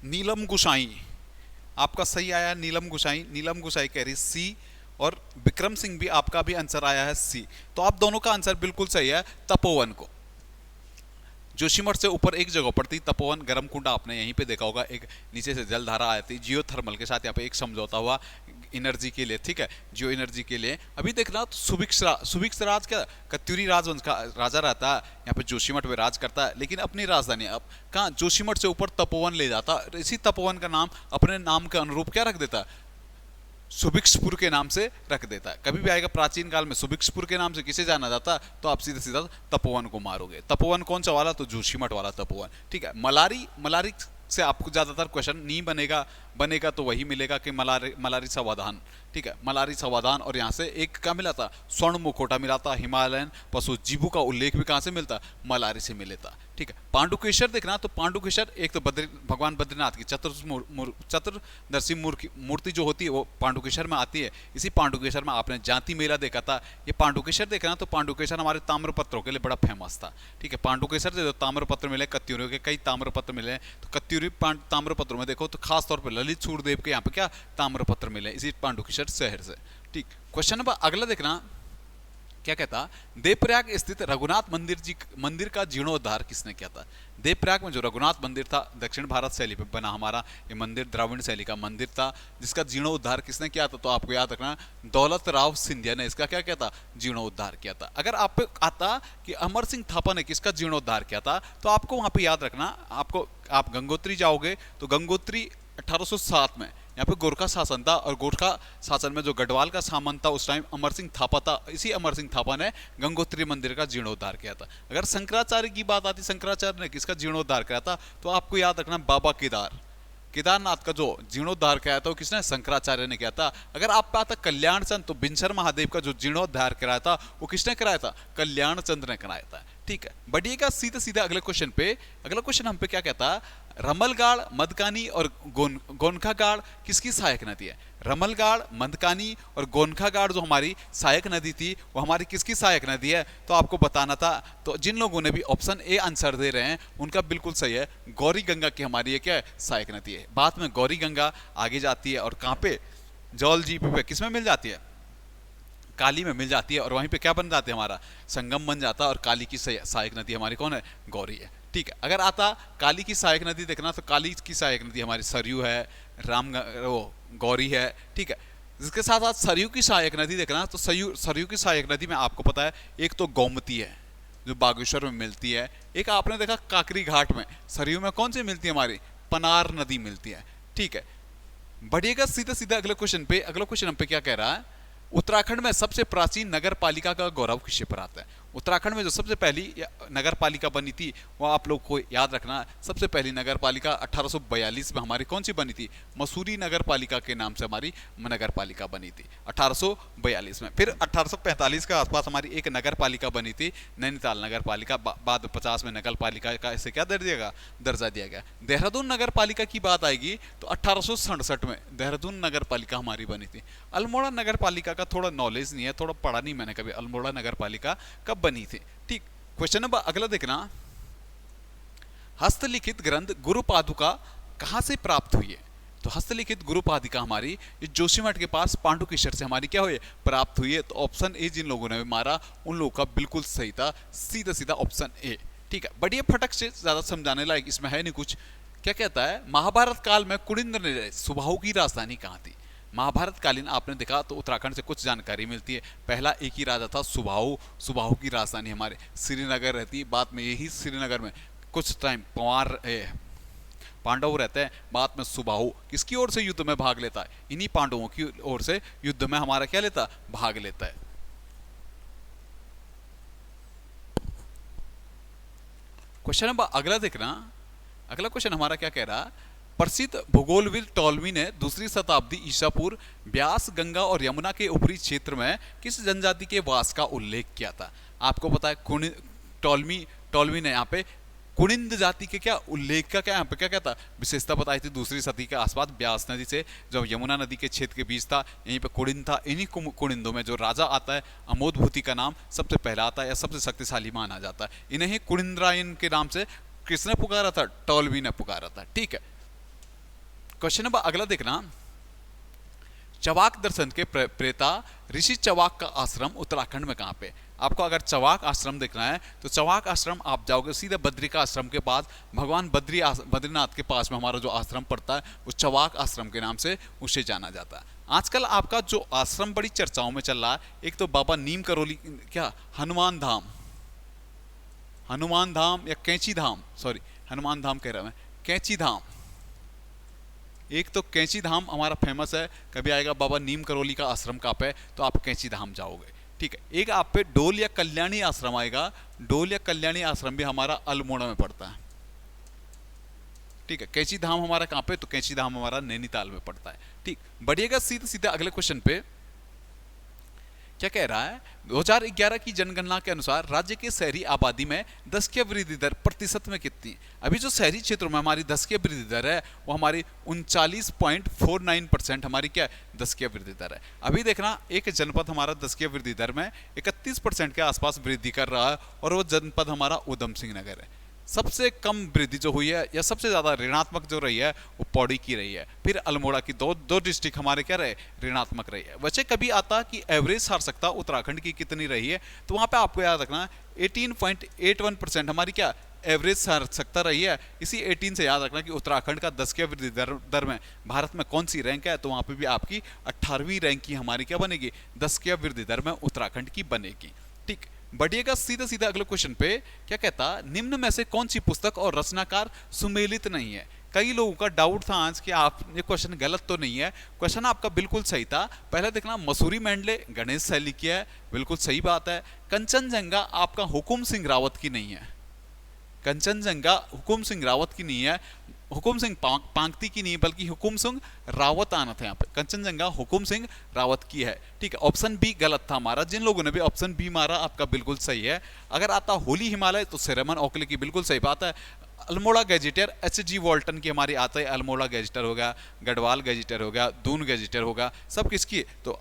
नीलम गुसाई आपका सही आया, नीलम गुसाई कह रही सी, और विक्रम सिंह भी आपका भी आंसर आया है सी। तो आप दोनों का आंसर बिल्कुल सही है, तपोवन को। जोशीमठ से ऊपर एक जगह पड़ती तपोवन गर्म कुंड, आपने यहीं पे देखा होगा, एक नीचे से जल धारा आती जियोथर्मल के साथ, यहाँ पे एक समझौता हुआ एनर्जी के लिए, ठीक है, जियो एनर्जी के लिए। अभी देखना तो सुभिक्ष राज क्या कत्यूरी राजवंश का राजा रहता है, यहाँ पे जोशीमठ में राज करता है, लेकिन अपनी राजधानी अब कहाँ जोशीमठ से ऊपर तपोवन ले जाता, इसी तपोवन का नाम अपने नाम के अनुरूप क्या रख देता, सुभिक्षपुर के नाम से रख देता है। कभी भी आएगा प्राचीन काल में सुभिक्षपुर के नाम से किसे जाना जाता, तो आप सीधा सीधा तपोवन को मारोगे। तपोवन कौन सा वाला, तो जोशीमठ वाला तपोवन। ठीक है, मलारी से आपको ज्यादातर क्वेश्चन नहीं बनेगा तो वही मिलेगा कि मलारी समाधान। ठीक है, मलारी समाधान, और यहाँ से एक क्या मिला था, स्वर्ण मुखोटा मिला था। हिमालयन पशु जीवों का उल्लेख भी कहाँ से मिलता, मलारी से मिले था। ठीक है, पांडुकेश्वर देखना, तो पांडुकेश्वर एक तो भगवान बद्रीनाथ की चतुर्दर्शी मूर्ति जो होती है वो पांडुकेश्वर में आती है। इसी पांडुकेश्वर में आपने जाति मेला देखा था। ये पांडुकेश्वर देखना, तो पांडुकेश्वर हमारे ताम्रपत्रों के लिए बड़ा फेमस था। ठीक है, पांडुकेश्वर से जो ताम्रपत्र मिले, कत्यूरियों के कई ताम्रपत्र मिले, तो कत्यूरी ताम्रपत्रों में देखो तो खास तौर पर ललित सूर्यदेव के यहाँ पे क्या ताम्रपत्र मिले, इसी पांडुकेश्वर शहर से। ठीक, क्वेश्चन नंबर अगला देखना, क्या कहता, देवप्रयाग स्थित रघुनाथ मंदिर का जीर्णोद्धार किसने किया था। देवप्रयाग में जो रघुनाथ मंदिर था, दक्षिण भारत शैली पे बना हमारा ये मंदिर, द्राविड़ शैली का मंदिर था, जिसका जीर्णोद्धार किसने किया था, तो आपको याद रखना दौलत राव सिंधिया ने इसका क्या किया था, जीर्णोद्धार किया था। अगर आप पे आता कि अमर सिंह थापा ने किसका जीर्णोद्धार किया था, तो आपको वहां पे याद रखना, आप गंगोत्री जाओगे तो गंगोत्री 1807 में यहाँ पे गोरखा शासन था, और गोरखा शासन में जो गढ़वाल का सामंत था उस टाइम अमर सिंह थापा था। इसी अमर सिंह थापा ने गंगोत्री मंदिर का जीर्णोद्धार किया था। अगर शंकराचार्य की बात आती, शंकराचार्य ने किसका जीर्णोद्धार किया था, तो आपको याद रखना बाबा केदारनाथ का जो जीर्णोद्धार किया था वो किसने, शंकराचार्य ने किया था। अगर आप पे आता कल्याण चंद, तो बिनसर महादेव का जो जीर्णोद्धार कराया था वो किसने कराया था, कल्याण चंद ने कराया था। ठीक है, बढ़िएगा सीधे सीधे अगले क्वेश्चन पे। अगला क्वेश्चन हम पे क्या कहता है, रमलगाड़, मदकानी और गोनखागाड़ किसकी सहायक नदी है। रमलगाड़, मदकानी और गोनखागाड़ जो हमारी सहायक नदी थी वो हमारी किसकी सहायक नदी है, तो आपको बताना था। तो जिन लोगों ने भी ऑप्शन ए आंसर दे रहे हैं उनका बिल्कुल सही है, गौरी गंगा की हमारी क्या है, सहायक नदी है। बाद में गौरी गंगा आगे जाती है और कहाँ पे, जौल जीपी पे किस में मिल जाती है, काली में मिल जाती है, और वहीं पे क्या बन जाते हैं, हमारा संगम बन जाता है, और काली की सहायक नदी हमारी कौन है, गौरी है। ठीक है, अगर आता काली की सहायक नदी देखना, तो काली की सहायक नदी हमारी सरयू है, गौरी है। ठीक है, जिसके साथ साथ सरयू की सहायक नदी देखना, तो सरयू की सहायक नदी में आपको पता है एक तो गोमती है जो बागेश्वर में मिलती है, एक आपने देखा काकरी घाट में। सरयू में कौन सी मिलती है, हमारी पनार नदी मिलती है। ठीक है, बढ़िएगा सीधा सीधा अगले क्वेश्चन पे। अगला क्वेश्चन हम पे क्या कह रहा है, उत्तराखंड में सबसे प्राचीन नगर पालिका का गौरव किस पर आता है। उत्तराखंड में जो सबसे पहली नगर पालिका बनी थी वो आप लोग को याद रखना है। सबसे पहली नगर पालिका 1842 में हमारी कौन सी बनी थी? मसूरी नगर पालिका के नाम से हमारी नगर पालिका बनी थी 1842 में। फिर 1845 के आसपास हमारी एक नगर पालिका बनी थी नैनीताल नगर पालिका। बाद 50 में नगर पालिका का इसे क्या दर्जा दिया गया। देहरादून नगर पालिका की बात आएगी तो 1867 में देहरादून नगर पालिका हमारी बनी थी। अल्मोड़ा नगर पालिका का थोड़ा नॉलेज नहीं है, थोड़ा पढ़ा नहीं मैंने कभी, अल्मोड़ा नगर पालिका कब बनी थी। ठीक, क्वेश्चन नंबर अगला देखना, हस्तलिखित ग्रंथ गुरु पादुका कहां से प्राप्त हुई है? तो हस्तलिखित गुरु पादुका हमारी जोशीमठ के पास पांडुकेश्वर से हमारी क्या हुई है? प्राप्त हुई है। तो ऑप्शन ए जिन लोगों ने मारा उन लोगों का बिल्कुल सही था, सीधा सीधा ऑप्शन ए। ठीक है, बढ़िया, फटक से, ज्यादा समझाने लायक इसमें है नहीं कुछ। क्या कहता है? महाभारत काल में कुनिंद्र ने सुबाहु की राजधानी कहां थी? महाभारत कालीन आपने देखा तो उत्तराखंड से कुछ जानकारी मिलती है। पहला एक ही राजा था सुबाहु, सुबाहु की राजधानी हमारे श्रीनगर रहती है। बाद में यही श्रीनगर में कुछ टाइम पांडव रहते हैं। बाद में सुबाहु किसकी ओर से युद्ध में भाग लेता है? इन्हीं पांडवों की ओर से युद्ध में हमारा क्या लेता? भाग लेता है। क्वेश्चन नंबर अगला देखना, अगला क्वेश्चन हमारा क्या कह रहा? प्रसिद्ध भूगोलविद टॉलमी ने दूसरी शताब्दी ईसा पूर्व ब्यास, गंगा और यमुना के ऊपरी क्षेत्र में किस जनजाति के वास का उल्लेख किया था? आपको पता है टॉलमी ने यहाँ पे कुनिंद जाति के क्या उल्लेख का क्या यहाँ पे क्या कहता? विशेषता बताई थी। दूसरी सदी के आसपास ब्यास नदी से जब यमुना नदी के क्षेत्र के बीच था, यहीं पे कुनिंद था। इन्हीं कुनिंदों में जो राजा आता है अमोदभूति का नाम सबसे पहला आता है या सबसे शक्तिशाली माना जाता है। इन्हें कुनिंद्रायन के नाम से किसने पुकारा था? टॉलमी ने पुकारा था। ठीक है, क्वेश्चन नंबर अगला देखना, चवाक दर्शन के प्रेता ऋषि चवाक का आश्रम उत्तराखंड में कहां पे? आपको अगर चवाक आश्रम देखना है तो चवाक आश्रम आप जाओगे सीधे बद्रिका आश्रम के पास, भगवान बद्रीनाथ के पास में हमारा जो आश्रम पड़ता है वो चवाक आश्रम के नाम से उसे जाना जाता है। आजकल आपका जो आश्रम बड़ी चर्चाओं में चल रहा है, एक तो बाबा नीम करोली, क्या हनुमान धाम या कैंची धाम, सॉरी हनुमान धाम कह रहा मैं, कैंची धाम। एक तो कैंची धाम हमारा फेमस है, कभी आएगा बाबा नीम करोली का आश्रम कहाँ पे तो आप कैंची धाम जाओगे। ठीक है, एक आप पे डोल या कल्याणी आश्रम आएगा। डोल या कल्याणी आश्रम भी हमारा अल्मोड़ा में पड़ता है। ठीक है, कैंची धाम हमारा कहाँ पे? तो कैंची धाम हमारा नैनीताल में पड़ता है। ठीक, बढ़िएगा सीधे सीधे अगले क्वेश्चन पे। क्या कह रहा है? 2011 की जनगणना के अनुसार राज्य की शहरी आबादी में 10 की वृद्धि दर प्रतिशत में कितनी? अभी जो शहरी क्षेत्रों में हमारी 10 की वृद्धि दर है वो हमारी 39.49% हमारी क्या है? 10 की वृद्धि दर है। अभी देखना, एक जनपद हमारा 10 की वृद्धि दर में 31% के आसपास वृद्धि कर रहा है और वो जनपद हमारा उधम सिंह नगर है। सबसे कम वृद्धि जो हुई है या सबसे ज्यादा ऋणात्मक जो रही है वो पौड़ी की रही है। फिर अल्मोड़ा की दो डिस्ट्रिक्ट हमारे क्या रहे? ऋणात्मक रही है। वैसे कभी आता कि एवरेज सार्थकता उत्तराखंड की कितनी रही है, तो वहां पे आपको याद रखना 18.81% हमारी क्या एवरेज सार्थकता रही है। इसी 18 से याद रखना कि उत्तराखंड का 10 की वृद्धि दर में भारत में कौन सी रैंक है, तो वहां पे भी आपकी 18वीं रैंक की हमारी क्या बनेगी? 10 की वृद्धि दर में उत्तराखंड की बनेगी। ठीक, बढ़िएगा सीधा सीधा अगले क्वेश्चन पे। क्या कहता? निम्न में से कौन सी पुस्तक और रचनाकार सुमेलित नहीं है? कई लोगों का डाउट था आज कि आप ये क्वेश्चन गलत तो नहीं है। क्वेश्चन आपका बिल्कुल सही था। पहले देखना, मसूरी मैंडले गणेश शैली की है, बिल्कुल सही बात है। कंचनजंगा आपका हुकुम सिंह रावत की नहीं है। कंचनजंगा हुकुम सिंह रावत की नहीं है, हुकुम सिंह पांगती की नहीं, बल्कि हुकुम सिंह रावत आना था यहाँ पे। कंचनजंगा हुकुम सिंह रावत की है। ठीक है, ऑप्शन बी गलत था हमारा। जिन लोगों ने भी ऑप्शन बी मारा आपका बिल्कुल सही है। अगर आता होली हिमालय तो सेरेमन ओकले की बिल्कुल सही बात है। Almora gazetteer H.G.. वॉल्टन की हमारी आता है। अल्मोड़ा गैजेटर हो गया, गढ़वाल गैजेटर हो गया, दून गैजेटर होगा, सब किसकी? तो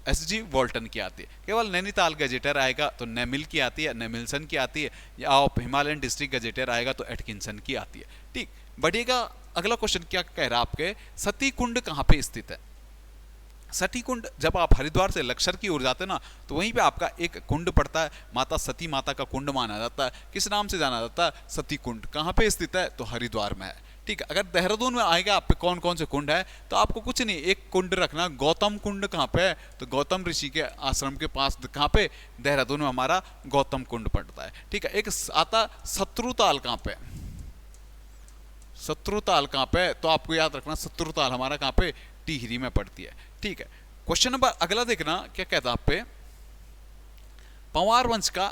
एच.जी. वॉल्टन की आती है। केवल नैनीताल गैजेटर आएगा तो नेमिल की आती है, नेमिल्सन की आती है, या हिमालयन डिस्ट्रिक्ट गैजेटर आएगा तो एटकिंसन की आती है। ठीक, बढ़िएगा अगला क्वेश्चन क्या कह रहा है आपके? सती कुंड कहाँ पे स्थित है? सती कुंड जब आप हरिद्वार से लक्षर की ओर जाते हैं ना तो वहीं पे आपका एक कुंड पड़ता है, माता सती माता का कुंड माना जाता है। किस नाम से जाना जाता है? सती कुंड। कहाँ पे स्थित है? तो हरिद्वार में है। ठीक है, अगर देहरादून में आएगा आप पे कौन कौन से कुंड है तो आपको कुछ नहीं, एक कुंड रखना। गौतम कुंड कहाँ पे है? तो गौतम ऋषि के आश्रम के पास कहाँ पे? देहरादून में हमारा गौतम कुंड पड़ता है। ठीक है, एक आता शत्रुताल कहाँ पे? शत्रुताल कहाँ पे? तो आपको याद रखना शत्रुताल हमारा कहाँ पे? टिहरी में पड़ती है। ठीक है, क्वेश्चन नंबर अगला देखना क्या कहता है आप पे? पंवार वंश का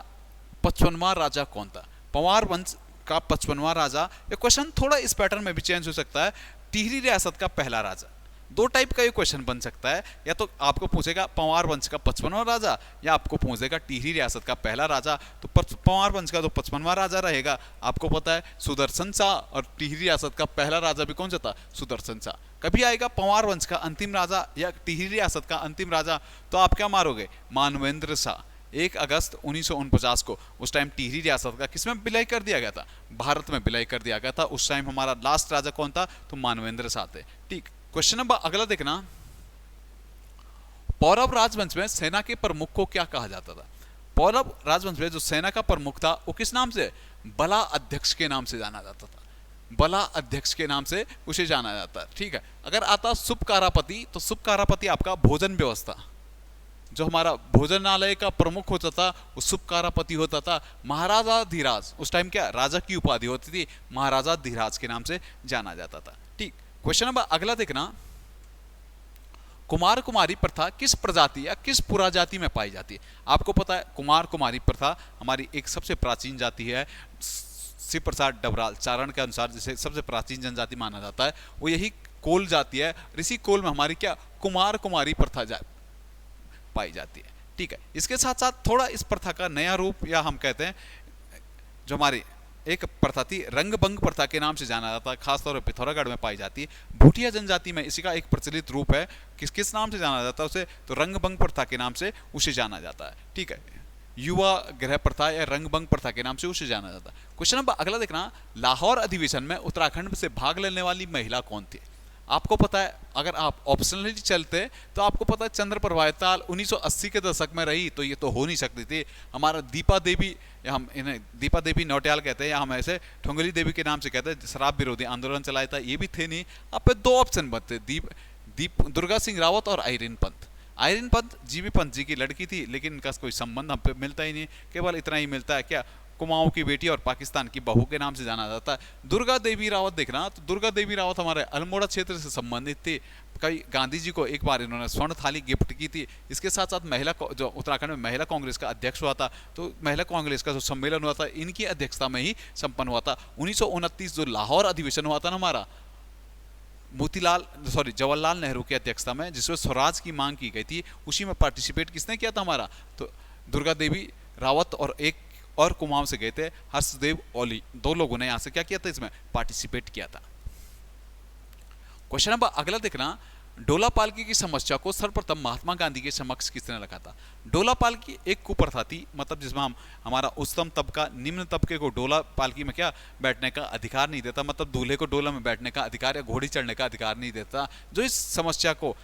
55वां राजा कौन था? पंवार वंश का 55वां राजा। ये क्वेश्चन थोड़ा इस पैटर्न में भी चेंज हो सकता है। टिहरी रियासत का पहला राजा, दो टाइप का ये क्वेश्चन बन सकता है। या तो आपको पूछेगा पंवार वंश का 55वां राजा, या आपको पूछेगा टिहरी रियासत का पहला राजा। तो पंवार वंश का तो 55वां राजा रहेगा। आपको पता है सुदर्शन शाह, और टिहरी रियासत का पहला राजा भी कौन सा था? सुदर्शन शाह। कभी आएगा पंवार वंश का अंतिम राजा या टिहरी रियासत का अंतिम राजा, तो आप क्या मारोगे? मानवेंद्र शाह। 1 अगस्त 1949 को उस टाइम टिहरी रियासत का किसमें विलय कर दिया गया था? भारत में विलय कर दिया गया था। उस टाइम हमारा लास्ट राजा कौन था? तो मानवेंद्र शाह थे। ठीक, क्वेश्चन नंबर अगला देखना, पौरव राजवंश में सेना के प्रमुख को क्या कहा जाता था? पौरव राजवंश में जो सेना का प्रमुख था वो किस नाम से? बला अध्यक्ष के नाम से जाना जाता था। बला अध्यक्ष के नाम से उसे जाना जाता है। ठीक है, अगर आता सुपकारापति, तो सुपकारापति आपका भोजन व्यवस्था, जो हमारा भोजनालय का प्रमुख होता था वो सुपकारापति होता था। महाराजा धीराज, उस टाइम क्या राजा की उपाधि होती थी, महाराजा धीराज के नाम से जाना जाता था। ठीक, क्वेश्चन नंबर अगला देखना, कुमार कुमारी प्रथा किस प्रजाति या किस पुरा जाति में पाई जाती है? आपको पता है कुमार कुमारी प्रथा हमारी एक सबसे प्राचीन जाति है। शिव प्रसाद डबराल चारण के अनुसार जिसे सबसे प्राचीन जनजाति माना जाता है वो यही कोल जाति है। इसी कोल में हमारी क्या कुमार कुमारी प्रथा पाई जाती है। ठीक है, इसके साथ साथ थोड़ा इस प्रथा का नया रूप, या हम कहते हैं जो हमारी एक प्रथा थी रंगभंग प्रथा के नाम से जाना जाता है, खासतौर पर पिथौरागढ़ में पाई जाती है। भूटिया जनजाति में इसी का एक प्रचलित रूप है। किस किस नाम से जाना जाता है उसे? तो रंगभंग प्रथा के नाम से उसे जाना जाता है। ठीक है, युवा गृह प्रथा या रंगभंग प्रथा के नाम से उसे जाना जाता है। क्वेश्चन नंबर अगला देखना, लाहौर अधिवेशन में उत्तराखंड से भाग लेने वाली महिला कौन थी? आपको पता है, अगर आप ऑप्शनली चलते तो आपको पता है चंद्रप्रभा ताल 1980 के दशक में रही, तो ये तो हो नहीं सकती थी। हमारा दीपा देवी, या हम इन्हें दीपा देवी नौटियाल कहते हैं, या हम ऐसे ठुंगली देवी के नाम से कहते हैं, शराब विरोधी आंदोलन चलाया था, ये भी थे नहीं। आप पे 2 ऑप्शन बनते, दुर्गा सिंह रावत और Irene Pant. Irene Pant GB Pant ji की लड़की थी, लेकिन इनका कोई संबंध हम पे मिलता ही नहीं। केवल इतना ही मिलता है क्या, कुमाऊं की बेटी और पाकिस्तान की बहू के नाम से जाना जाता है। दुर्गा देवी रावत देखना, तो दुर्गा देवी रावत हमारे अल्मोड़ा क्षेत्र से संबंधित थी। कई गांधी जी को एक बार इन्होंने स्वर्ण थाली गिफ्ट की थी। इसके साथ साथ महिला जो उत्तराखंड में महिला कांग्रेस का अध्यक्ष हुआ था, तो महिला कांग्रेस का जो सम्मेलन हुआ था इनकी अध्यक्षता में ही संपन्न हुआ था। 1929 जो लाहौर अधिवेशन हुआ था ना हमारा, जवाहरलाल नेहरू की अध्यक्षता में, जिसमें स्वराज की मांग की गई थी, उसी में पार्टिसिपेट किसने किया था हमारा? तो दुर्गा देवी रावत और एक और कुमाऊं से गए थे हर्षदेव ओली, 2 लोगों ने यहां से क्या किया था? इसमें पार्टिसिपेट किया था। क्वेश्चन नंबर अगला देखना, डोला पालकी की समस्या को सर्वप्रथम महात्मा गांधी के समक्ष किसने रखा था? डोला पालकी एक कुप्रथा थी, मतलब जिसमें हमारा उच्चतम तबका निम्न तबके को डोला पालकी में क्या बैठने का अधिकार नहीं देता, मतलब दूल्हे को डोला में बैठने का अधिकार या घोड़ी चढ़ने का अधिकार नहीं देता। जो इस समस्या को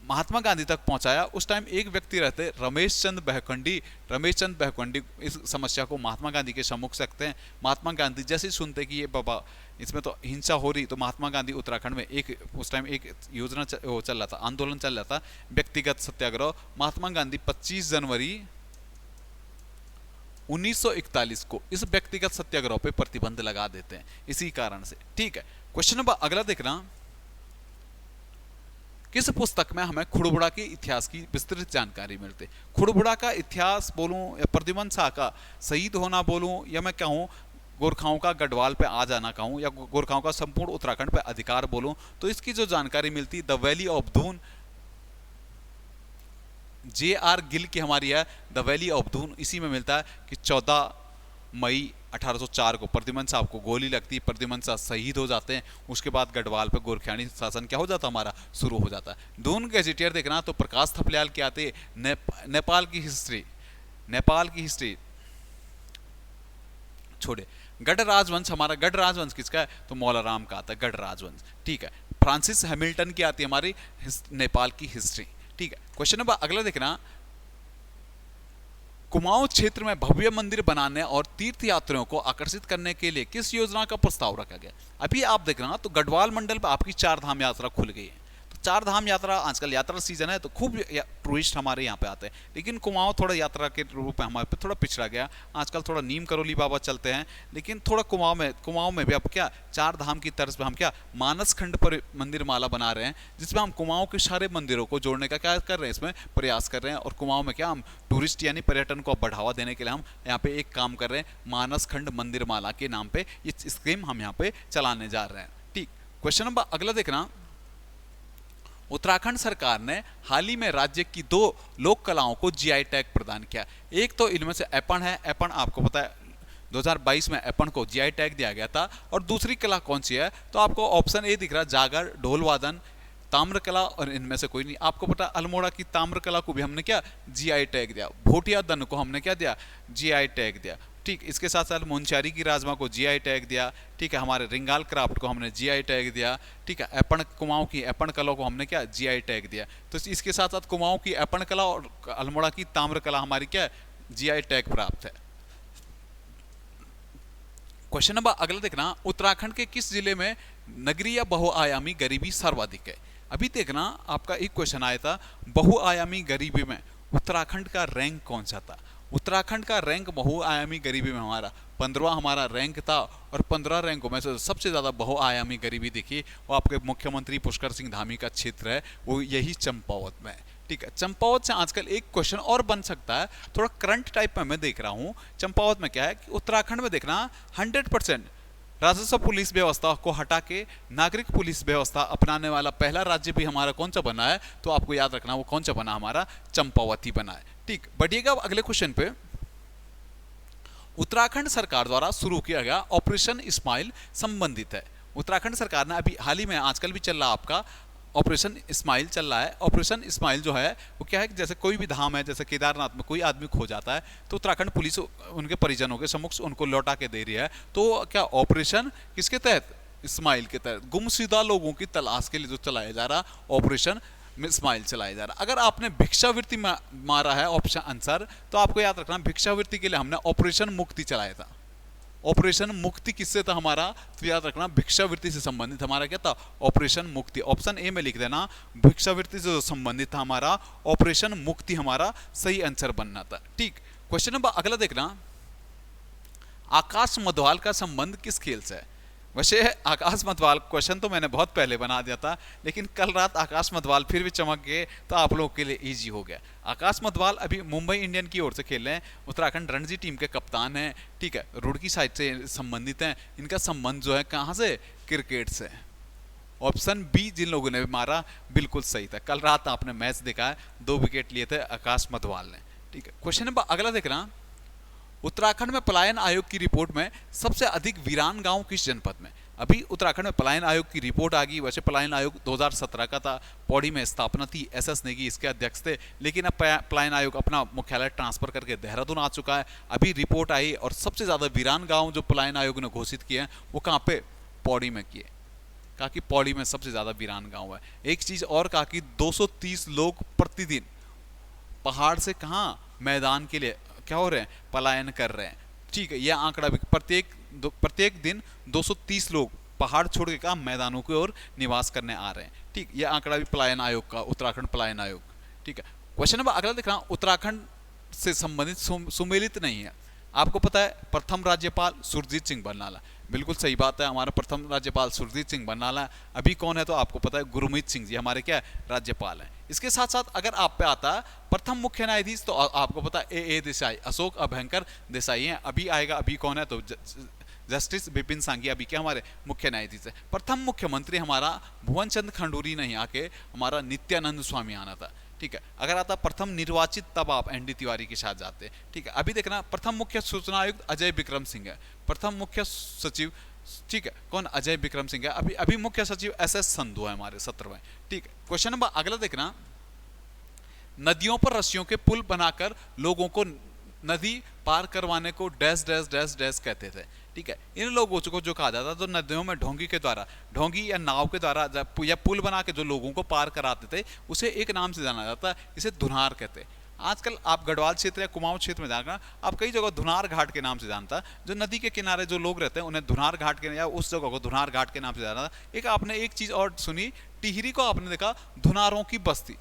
महात्मा गांधी तक पहुंचाया, उस टाइम एक व्यक्ति रहते रमेश चंद बहकंडी। रमेश चंद बहकंडी इस समस्या को महात्मा गांधी के सम्मुख रखते हैं। महात्मा गांधी जैसे सुनते कि ये बाबा इसमें तो हिंसा हो रही, तो महात्मा गांधी उत्तराखंड में उस टाइम एक योजना चल रहा था, आंदोलन चल रहा था, व्यक्तिगत सत्याग्रह। महात्मा गांधी 25 जनवरी 1941 को इस व्यक्तिगत सत्याग्रह पे प्रतिबंध लगा देते हैं इसी कारण से। ठीक है, क्वेश्चन नंबर अगला देखना, किस पुस्तक में हमें खुड़बुड़ा के इतिहास की विस्तृत जानकारी मिलती है? खुड़बुड़ा का इतिहास बोलूं या प्रद्युमन शाह का शहीद होना बोलूं, या मैं कहूं गोरखाओं का गढ़वाल पे आ जाना कहूं, या गोरखाओं का संपूर्ण उत्तराखंड पे अधिकार बोलूं, तो इसकी जो जानकारी मिलती the valley of Doon, J.R. Gill की हमारी है द वैली ऑफ दून। इसी में मिलता है कि 14 मई 1804 को प्रद्युमन साहब को गोली लगती है, प्रद्युमन साहब शहीद हो जाते हैं। उसके बाद गढ़वाल पे गोरखियानी शासन क्या हो जाता हमारा शुरू हो जाता है। दून गैजेटियर देखना, तो प्रकाश थपलियाल के आते नेपाल की हिस्ट्री छोड़े। गढ़ राजवंश, हमारा गढ़ राजवंश किसका है? तो मौलाराम का आता है गढ़ राजवंश। ठीक है, फ्रांसिस हैमिल्टन की आती है हमारी नेपाल की हिस्ट्री। ठीक है, क्वेश्चन नंबर अगला देखना, कुमाऊं क्षेत्र में भव्य मंदिर बनाने और तीर्थ यात्रियों को आकर्षित करने के लिए किस योजना का प्रस्ताव रखा गया? अभी आप देख रहे हैं तो गढ़वाल मंडल पर आपकी 4 धाम यात्रा खुल गई है। तो चार धाम यात्रा, आजकल यात्रा सीजन है तो खूब टूरिस्ट हमारे यहाँ पे आते हैं, लेकिन कुमाऊं थोड़ा यात्रा के रूप में हमारे पे थोड़ा पिछड़ा गया। आजकल थोड़ा नीम करोली बाबा चलते हैं, लेकिन थोड़ा कुमाऊं में भी अब क्या चार धाम की तर्ज पे हम क्या मानस खंड पर मंदिर माला बना रहे हैं, जिसमें हम कुमाऊं के सारे मंदिरों को जोड़ने का क्या कर रहे हैं, इसमें प्रयास कर रहे हैं। और कुमाऊं में क्या हम टूरिस्ट यानी पर्यटन को बढ़ावा देने के लिए हम यहाँ पे एक काम कर रहे हैं, मानस खंड मंदिर माला के नाम पे ये स्कीम हम यहाँ पे चलाने जा रहे हैं। ठीक, क्वेश्चन नंबर अगला देखना, उत्तराखंड सरकार ने हाल ही में राज्य की 2 लोक कलाओं को जीआई टैग प्रदान किया। एक तो इनमें से एपण है, एपण आपको पता है 2022 में एपण को जीआई टैग दिया गया था। और दूसरी कला कौन सी है, तो आपको ऑप्शन ए दिख रहा है, जागर, ढोल वादन, ताम्र कला, और इनमें से कोई नहीं। आपको पता अल्मोड़ा की ताम्र कला को भी हमने क्या जीआई टैग दिया, भोटिया दन को हमने क्या दिया, जीआई टैग दिया। ठीक, इसके साथ साथ मुंशियारी की राजमा को जीआई टैग दिया। ठीक है, हमारे रिंगाल क्राफ्ट को हमने जीआई टैग दिया। ठीक है, एपण कुमाऊं की एपण कला को हमने क्या जीआई टैग दिया। तो इसके साथ साथ कुमाऊं की एपण कला और अल्मोड़ा की ताम्र कला हमारी क्या जीआई टैग प्राप्त है। क्वेश्चन नंबर अगला देखना, उत्तराखंड के किस जिले में नगरीय बहुआयामी गरीबी सर्वाधिक है। अभी देखना आपका एक क्वेश्चन आया था, बहुआयामी गरीबी में उत्तराखंड का रैंक कौन सा था। उत्तराखंड का रैंक बहुआयामी गरीबी में हमारा 15वां हमारा रैंक था। और 15 रैंकों में से सबसे ज़्यादा बहुआयामी गरीबी देखिए वो आपके मुख्यमंत्री पुष्कर सिंह धामी का क्षेत्र है, वो यही चंपावत में है। ठीक है, चंपावत से आजकल एक क्वेश्चन और बन सकता है, थोड़ा करंट टाइप में मैं देख रहा हूँ। चंपावत में क्या है कि उत्तराखंड में देखना 100% राजस्व पुलिस व्यवस्था को हटा के नागरिक पुलिस व्यवस्था अपनाने वाला पहला राज्य भी हमारा कौन सा बना है, तो आपको याद रखना वो कौन सा बना, हमारा चंपावत ही बना है। ठीक, बढ़िएगा अगले क्वेश्चन पे। उत्तराखंड सरकार द्वारा शुरू किया गया ऑपरेशन स्माइल संबंधित है। उत्तराखंड सरकार ने अभी हाल ही में आजकल भी चल रहा आपका ऑपरेशन स्माइल चल रहा है। ऑपरेशन स्माइल जो है वो क्या है कि जैसे कोई भी धाम है, जैसे केदारनाथ में कोई आदमी खो जाता है तो उत्तराखंड पुलिस उनके परिजनों के सम्मुख उनको लौटा के दे रही है। तो क्या ऑपरेशन किसके तहत, स्माइल के तहत, गुमशुदा लोगों की तलाश के लिए जो चलाया जा रहा ऑपरेशन स्माइल चलाया जा रहा। अगर आपने भिक्षावृत्ति मारा है ऑप्शन आंसर, तो आपको याद रखना भिक्षावृत्ति के लिए हमने ऑपरेशन मुक्ति चलाया था। ऑपरेशन मुक्ति किससे था हमारा, तो याद रखना भिक्षावृत्ति से संबंधित हमारा क्या था, ऑपरेशन मुक्ति। ऑप्शन ए में लिख देना, भिक्षावृत्ति से संबंधित था हमारा ऑपरेशन मुक्ति, हमारा सही आंसर बनना था। ठीक, क्वेश्चन नंबर अगला देखना, आकाश मधवाल का संबंध किस खेल से है। वैसे आकाश मधवाल क्वेश्चन तो मैंने बहुत पहले बना दिया था, लेकिन कल रात आकाश मधवाल फिर भी चमक गए तो आप लोगों के लिए इजी हो गया। आकाश मधवाल अभी मुंबई इंडियन की ओर से खेल रहे हैं, उत्तराखंड रणजी टीम के कप्तान हैं। ठीक है, रुड़की साइड से संबंधित हैं। इनका संबंध जो है कहाँ से, क्रिकेट से। ऑप्शन बी जिन लोगों ने मारा बिल्कुल सही था। कल रात आपने मैच देखा है, 2 विकेट लिए थे आकाश मधवाल ने। ठीक है, क्वेश्चन नंबर अगला देखना, उत्तराखंड में पलायन आयोग की रिपोर्ट में सबसे अधिक वीरान गांव किस जनपद में। अभी उत्तराखंड में पलायन आयोग की रिपोर्ट आ गई। वैसे पलायन आयोग 2017 का था, पौड़ी में स्थापना थी, एसएस नेगी इसके अध्यक्ष थे, लेकिन अब पलायन आयोग अपना मुख्यालय ट्रांसफर करके देहरादून आ चुका है। अभी रिपोर्ट आई और सबसे ज़्यादा वीरान गाँव जो पलायन आयोग ने घोषित किए हैं वो कहाँ पे, पौड़ी में किए। कहा कि पौड़ी में सबसे ज़्यादा वीरान गाँव है। एक चीज़ और कहा कि 230 लोग प्रतिदिन पहाड़ से कहाँ, मैदान के लिए क्या हो रहे हैं, पलायन कर रहे हैं। ठीक है, यह आंकड़ा भी प्रत्येक दिन 230 लोग पहाड़ छोड़ के काम मैदानों की ओर निवास करने आ रहे हैं। ठीक, यह आंकड़ा भी पलायन आयोग का, उत्तराखंड पलायन आयोग। ठीक है, क्वेश्चन नंबर अगला देखना, उत्तराखंड से संबंधित सुमेलित नहीं है। आपको पता है प्रथम राज्यपाल सुरजीत सिंह बरनाला, बिल्कुल सही बात है, हमारा प्रथम राज्यपाल सुरजीत सिंह बरनाला। अभी कौन है, तो आपको पता है गुरमीत सिंह जी हमारे क्या राज्यपाल हैं। इसके साथ साथ अगर आप पे आता है प्रथम मुख्य न्यायाधीश, तो आपको पता है ए देसाई, अशोक अभयंकर देसाई हैं। अभी आएगा, अभी कौन है, तो जस्टिस विपिन सांघी अभी क्या हमारे मुख्य न्यायाधीश है। प्रथम मुख्यमंत्री हमारा भुवन चंद खंडूरी नहीं आके हमारा नित्यानंद स्वामी आना था। ठीक है, अगर आता प्रथम निर्वाचित तब आप एनडी तिवारी के साथ जाते। ठीक है, अभी देखना प्रथम मुख्य सूचना आयुक्त अजय विक्रम सिंह है, प्रथम मुख्य सचिव ठीक है कौन, अजय विक्रम सिंह है। अभी मुख्य सचिव एसएस संधू है हमारे 17वें। ठीक है, क्वेश्चन नंबर अगला देखना, नदियों पर रस्सियों के पुल बनाकर लोगों को नदी पार करवाने को डैश डैश डैश डैश कहते थे। ठीक है, इन लोगों को जो कहा जाता तो नदियों में ढोंगी के द्वारा, ढोंगी या नाव के द्वारा या पुल बना के जो लोगों को पार कराते थे उसे एक नाम से जाना जाता है, इसे धुनार कहते हैं। आजकल आप गढ़वाल क्षेत्र या कुमाऊं क्षेत्र में जाकर आप कई जगह धुनार घाट के नाम से जानता, जो नदी के किनारे जो लोग रहते हैं उन्हें धुनार घाट के या उस जगह को धुनार घाट के नाम से जाना। एक आपने एक चीज और सुनी, टिहरी को आपने देखा धुनारों की बस्ती,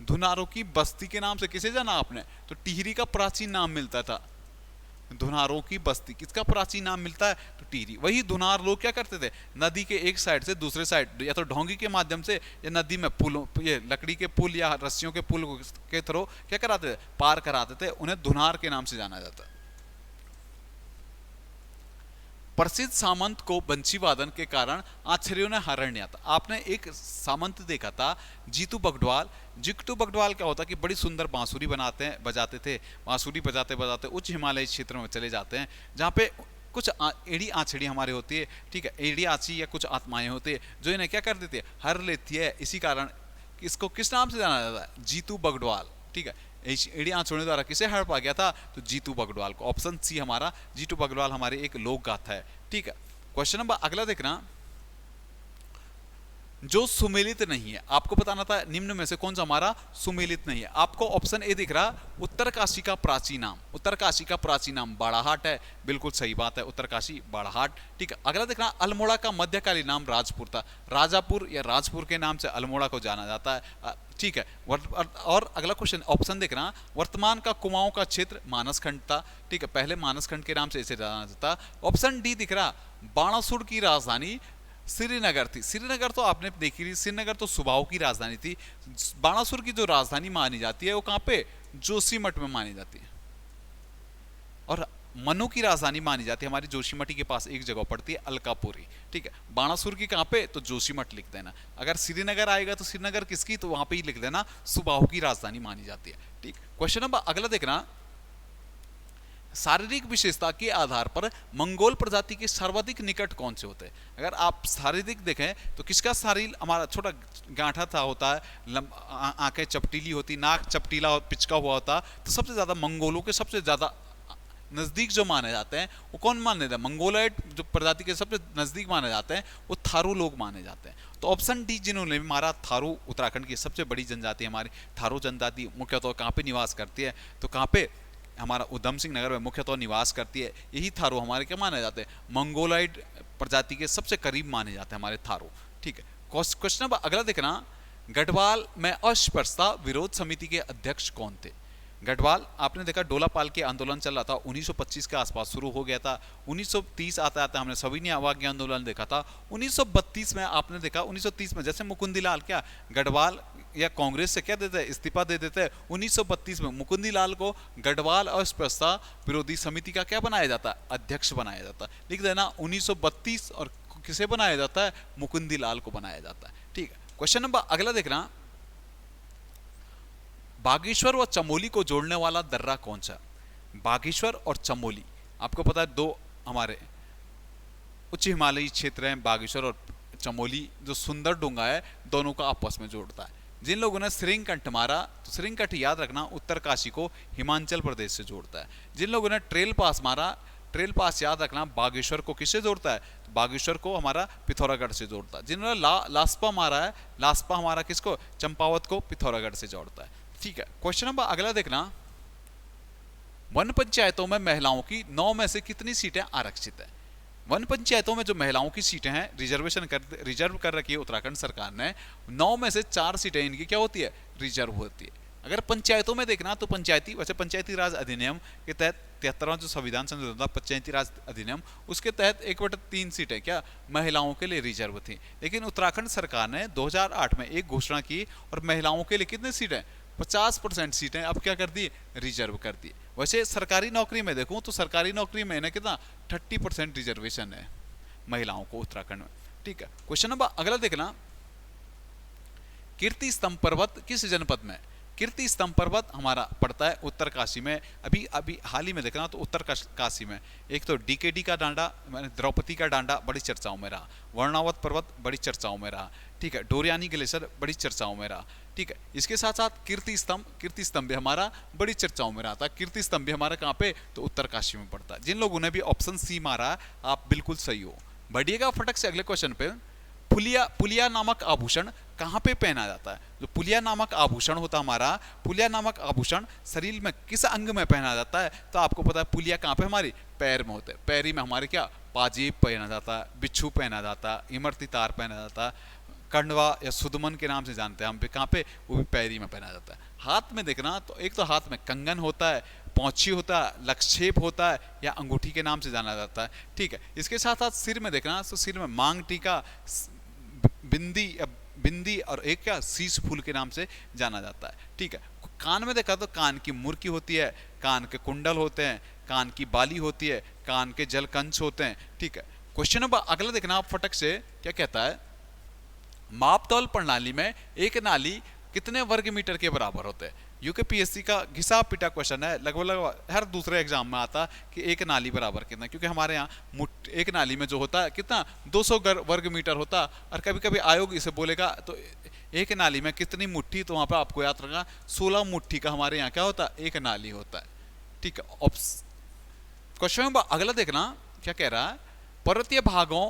धुनारों की बस्ती के नाम से किसे जाना आपने, तो टिहरी का प्राचीन नाम मिलता था। धुनारों की बस्ती किसका प्राचीन नाम मिलता है, तो टिहरी। वही धुनार लोग क्या करते थे, नदी के एक साइड से दूसरे साइड या तो ढोंगी के माध्यम से या नदी में पुलों, ये लकड़ी के पुल या रस्सियों के पुल के थ्रू क्या कराते थे, पार कराते थे, उन्हें धुनार के नाम से जाना जाता है। प्रसिद्ध सामंत को बंशी वादन के कारण आश्चर्यों ने हरण लिया था। आपने एक सामंत देखा था जीतू बगडवाल। जीतू बगडवाल क्या होता कि बड़ी सुंदर बांसुरी बजाते थे। बांसुरी बजाते बजाते उच्च हिमालयी क्षेत्रों में चले जाते हैं, जहाँ पे कुछ एड़ी आछड़ी हमारे होती है, ठीक है, एड़ी आछी या कुछ आत्माएं होती है जो इन्हें क्या कर देती है, हर लेती है। इसी कारण इसको किस नाम से जाना जाता है, जीतू बगडवाल, ठीक है। एड़ी आंचोड़े द्वारा किसे हड़ पा गया था, तो जीतू बगडवाल को। ऑप्शन सी हमारा जीतू बगडवाल हमारी एक लोक गाथा है, ठीक है। क्वेश्चन नंबर अगला देखना, जो सुमेलित नहीं है, आपको बताना था निम्न में से कौन सा हमारा सुमेलित नहीं है। आपको ऑप्शन ए दिख रहा, उत्तरकाशी का प्राचीन नाम, उत्तरकाशी का प्राचीन नाम बाड़ाहाट है, बिल्कुल सही बात है, उत्तरकाशी बाड़ाहाट, ठीक है। अगला देखना, अल्मोड़ा का मध्यकालीन नाम राजपुर था, राजापुर या राजपुर के नाम से अल्मोड़ा को जाना जाता है, ठीक है। और अगला क्वेश्चन ऑप्शन देखना, वर्तमान का कुमाऊं का क्षेत्र मानसखंड था, ठीक है, पहले मानसखंड के नाम से इसे जाना जाता। ऑप्शन डी दिख रहा, बाणासुर की राजधानी श्रीनगर थी। श्रीनगर तो आपने देखी थी, श्रीनगर तो सुबाहु की राजधानी थी। बाणासुर की जो राजधानी मानी जाती है वो कहाँ पे, जोशीमठ में मानी जाती है। और मनु की राजधानी मानी जाती है हमारी जोशीमठी के पास एक जगह पड़ती है, अलकापुरी, ठीक है। बाणासुर की कहाँ पे, तो जोशीमठ लिख देना। अगर श्रीनगर आएगा तो श्रीनगर किसकी, तो वहां पे ही लिख देना सुबाहु की राजधानी मानी जाती है, ठीक। क्वेश्चन नंबर अगला देखना, शारीरिक विशेषता के आधार पर मंगोल प्रजाति के सर्वाधिक निकट कौन से होते हैं। अगर आप शारीरिक देखें तो किसका शरीर हमारा छोटा गांठा था होता है, आंखें चपटीली होती, नाक चपटीला पिचका हुआ होता, तो सबसे ज्यादा मंगोलों के सबसे ज्यादा नजदीक जो माने जाते हैं वो कौन माने जाते हैं, मंगोलॉइड जो प्रजाति के सबसे नजदीक माने जाते हैं वो थारू लोग माने जाते हैं। तो ऑप्शन डी जिन्होंने मारा, थारू उत्तराखंड की सबसे बड़ी जनजाति हमारी थारू जनजाति मुख्यतः कहाँ पे निवास करती है, तो कहाँ पे, हमारा उधम सिंह नगर में मुख्यतः निवास करती है। यही थारू हमारे क्या माने जाते हैं, मंगोलॉइड प्रजाति के सबसे करीब माने जाते हैं हमारे थारू, ठीक है। क्वेश्चन नंबर अगला देखना, गढ़वाल में अस्पृश्यता विरोध समिति के अध्यक्ष कौन थे। गढ़वाल आपने देखा डोलापाल के आंदोलन चल रहा था, 1925 के आसपास शुरू हो गया था। 1930 आता आता हमने सविनय अवज्ञा आंदोलन देखा था। 1932 में आपने देखा, 1930 में जैसे मुकुंदीलाल क्या गढ़वाल या कांग्रेस से क्या देते, इस्तीफा दे देते। 1932 में मुकुंदीलाल को गढ़वाल अस्पृश्यता विरोधी समिति का क्या बनाया जाता, अध्यक्ष बनाया जाता। लिख देना 1932, और किसे बनाया जाता है, मुकुंदीलाल को बनाया जाता है, ठीक है। क्वेश्चन नंबर अगला देखना, बागेश्वर व चमोली को जोड़ने वाला दर्रा कौन सा। बागेश्वर और चमोली आपको पता है दो हमारे उच्च हिमालयी क्षेत्र हैं, बागेश्वर और चमोली, जो सुंदर डूंगा है दोनों को आपस में जोड़ता है। जिन लोगों ने श्रृंगकंठ मारा, तो श्रृंगकंठ याद रखना उत्तरकाशी को हिमाचल प्रदेश से जोड़ता है। जिन लोगों ने ट्रेल पास मारा, ट्रेल पास याद रखना बागेश्वर को किससे जोड़ता है, तो बागेश्वर को हमारा पिथौरागढ़ से जोड़ता है। जिन्होंने लास्पा मारा है, लास्पा हमारा किसको, चंपावत को पिथौरागढ़ से जोड़ता है, ठीक है। क्वेश्चन नंबर अगला देखना, वन पंचायतों में महिलाओं की 9 में से कितनी सीटें आरक्षित है। वन पंचायतों में जो महिलाओं की सीटें हैं रिजर्व कर रखी है उत्तराखंड सरकार ने, 9 में से 4 सीटें इनकी क्या होती है, रिजर्व होती है। अगर पंचायतों में देखना तो पंचायती राज अधिनियम के तहत 73वां जो संविधान संशोधन था, पंचायती राज अधिनियम, उसके तहत 1/3 सीटें क्या महिलाओं के लिए रिजर्व थी। लेकिन उत्तराखंड सरकार ने 2008 में एक घोषणा की और महिलाओं के लिए कितनी सीटें, 50% सीटें अब क्या कर दी, रिजर्व कर दी। वैसे सरकारी नौकरी में देखूं तो सरकारी नौकरी में ना कितना 30% रिजर्वेशन है महिलाओं को उत्तराखंड में, ठीक है। क्वेश्चन नंबर अगला देखना, कीर्ति स्तंभ पर्वत किस जनपद में। कीर्ति स्तंभ पर्वत हमारा पड़ता है उत्तरकाशी में। अभी हाल ही में देखना तो उत्तरकाशी में एक तो डीकेडी का डांडा, द्रौपदी का डांडा बड़ी चर्चाओं में रहा, वर्णावत पर्वत बड़ी चर्चाओं में रहा, ठीक है, डोरियानी ग्लेशियर बड़ी चर्चाओं में रहा, ठीक है। इसके साथ साथ कीर्ति स्तंभ भी हमारा बड़ी चर्चाओं में रहा था। कीर्ति स्तंभ भी हमारा कहाँ पे, तो उत्तरकाशी में पड़ता है। जिन लोगों ने भी ऑप्शन सी मारा आप बिल्कुल सही हो। बढ़िएगा फटक से अगले क्वेश्चन पे। पुलिया पुलिया नामक आभूषण कहाँ पे पहना जाता है? जो पुलिया नामक आभूषण होता है हमारा, पुलिया नामक आभूषण शरीर में किस अंग में पहना जाता है? तो आपको पता है पुलिया कहाँ पे हमारी पैर में होते हैं। पैरी में हमारे क्या पाजेब पहना जाता है, बिच्छू पहना जाता है, इमरती तार पहना जाता है, कंडवा या सुदमन के नाम से जानते हैं हम पे, कहाँ पे? वो भी पैरी में पहना जाता है। हाथ में देखना तो एक तो हाथ में कंगन होता है, पौंची होता है, लक्षेप होता है या अंगूठी के नाम से जाना जाता है। ठीक है, इसके साथ साथ सिर में देखना तो सिर में मांग टीका, बिंदी और एक क्या शीश फूल के नाम से जाना जाता है। ठीक है, कान में देखा तो कान की मुर्की होती है, कान के कुंडल होते हैं, कान की बाली होती है, कान के जलकंच होते हैं। ठीक है, क्वेश्चन नंबर अगला देखना आप फटक से, क्या कहता है? मापतौल प्रणाली में एक नाली कितने वर्ग मीटर के बराबर होते हैं? यूकेपीएससी का घिसा पिटा क्वेश्चन है, लगभग हर दूसरे एग्जाम में आता कि एक नाली बराबर कितना, क्योंकि हमारे यहाँ एक नाली में जो होता है कितना 200 वर्ग मीटर होता, और कभी कभी आयोग इसे बोलेगा तो एक नाली में कितनी मुट्ठी, तो वहाँ पे आपको याद रखना 16 मुट्ठी का हमारे यहाँ क्या होता है? एक नाली होता है। ठीक है, क्वेश्चन अगला देखना क्या कह रहा है? पर्वतीय भागों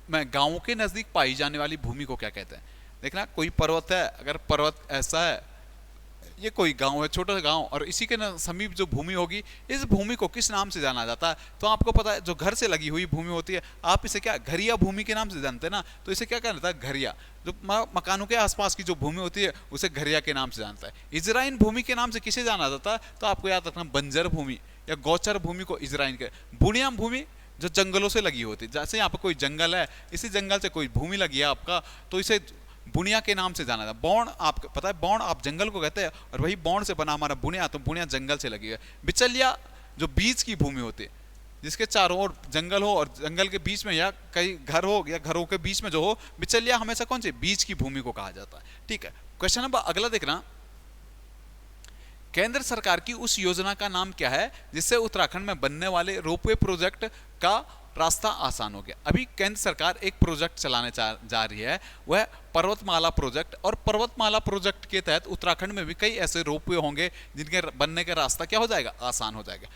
में गांवों के नजदीक पाई जाने वाली भूमि को क्या कहते हैं? देखना, कोई पर्वत है, अगर पर्वत ऐसा है, ये कोई गांव है, छोटा सा गांव, और इसी के समीप जो भूमि होगी, इस भूमि को किस नाम से जाना जाता है? तो आपको पता है जो घर से लगी हुई भूमि होती है, आप इसे क्या घरिया भूमि के नाम से जानते हैं ना, तो इसे क्या कहना था? घरिया। जो मकानों के आसपास की जो भूमि होती है उसे घरिया के नाम से जानता है। इजराइन भूमि के नाम से किसे जाना जाता है? तो आपको याद रखना बंजर भूमि या गौचर भूमि को इजराइन के। बुनियाम भूमि जो जंगलों से लगी होती है, जैसे यहाँ पर कोई जंगल है, इसी जंगल से कोई भूमि लगी है आपका, तो इसे बुनिया के नाम से जाना था। बौण, आपको पता है बौण आप जंगल को कहते हैं, और वही बौण से बना हमारा बुनिया, तो बुनिया जंगल से लगी है। बिचलिया जो बीच की भूमि होती है, जिसके चारों ओर जंगल हो और जंगल के बीच में या कई घर हो या घरों के बीच में जो हो, बिचलिया हमेशा कौन सी बीच की भूमि को कहा जाता है। ठीक है, क्वेश्चन नंबर अगला देखना, केंद्र सरकार की उस योजना का नाम क्या है जिससे उत्तराखंड में बनने वाले रोपवे प्रोजेक्ट का रास्ता आसान हो गया? अभी केंद्र सरकार एक प्रोजेक्ट चलाने जा रही है, वह पर्वतमाला प्रोजेक्ट, और पर्वतमाला प्रोजेक्ट के तहत उत्तराखंड में भी कई ऐसे रोपवे होंगे जिनके बनने का रास्ता क्या हो जाएगा? आसान हो जाएगा।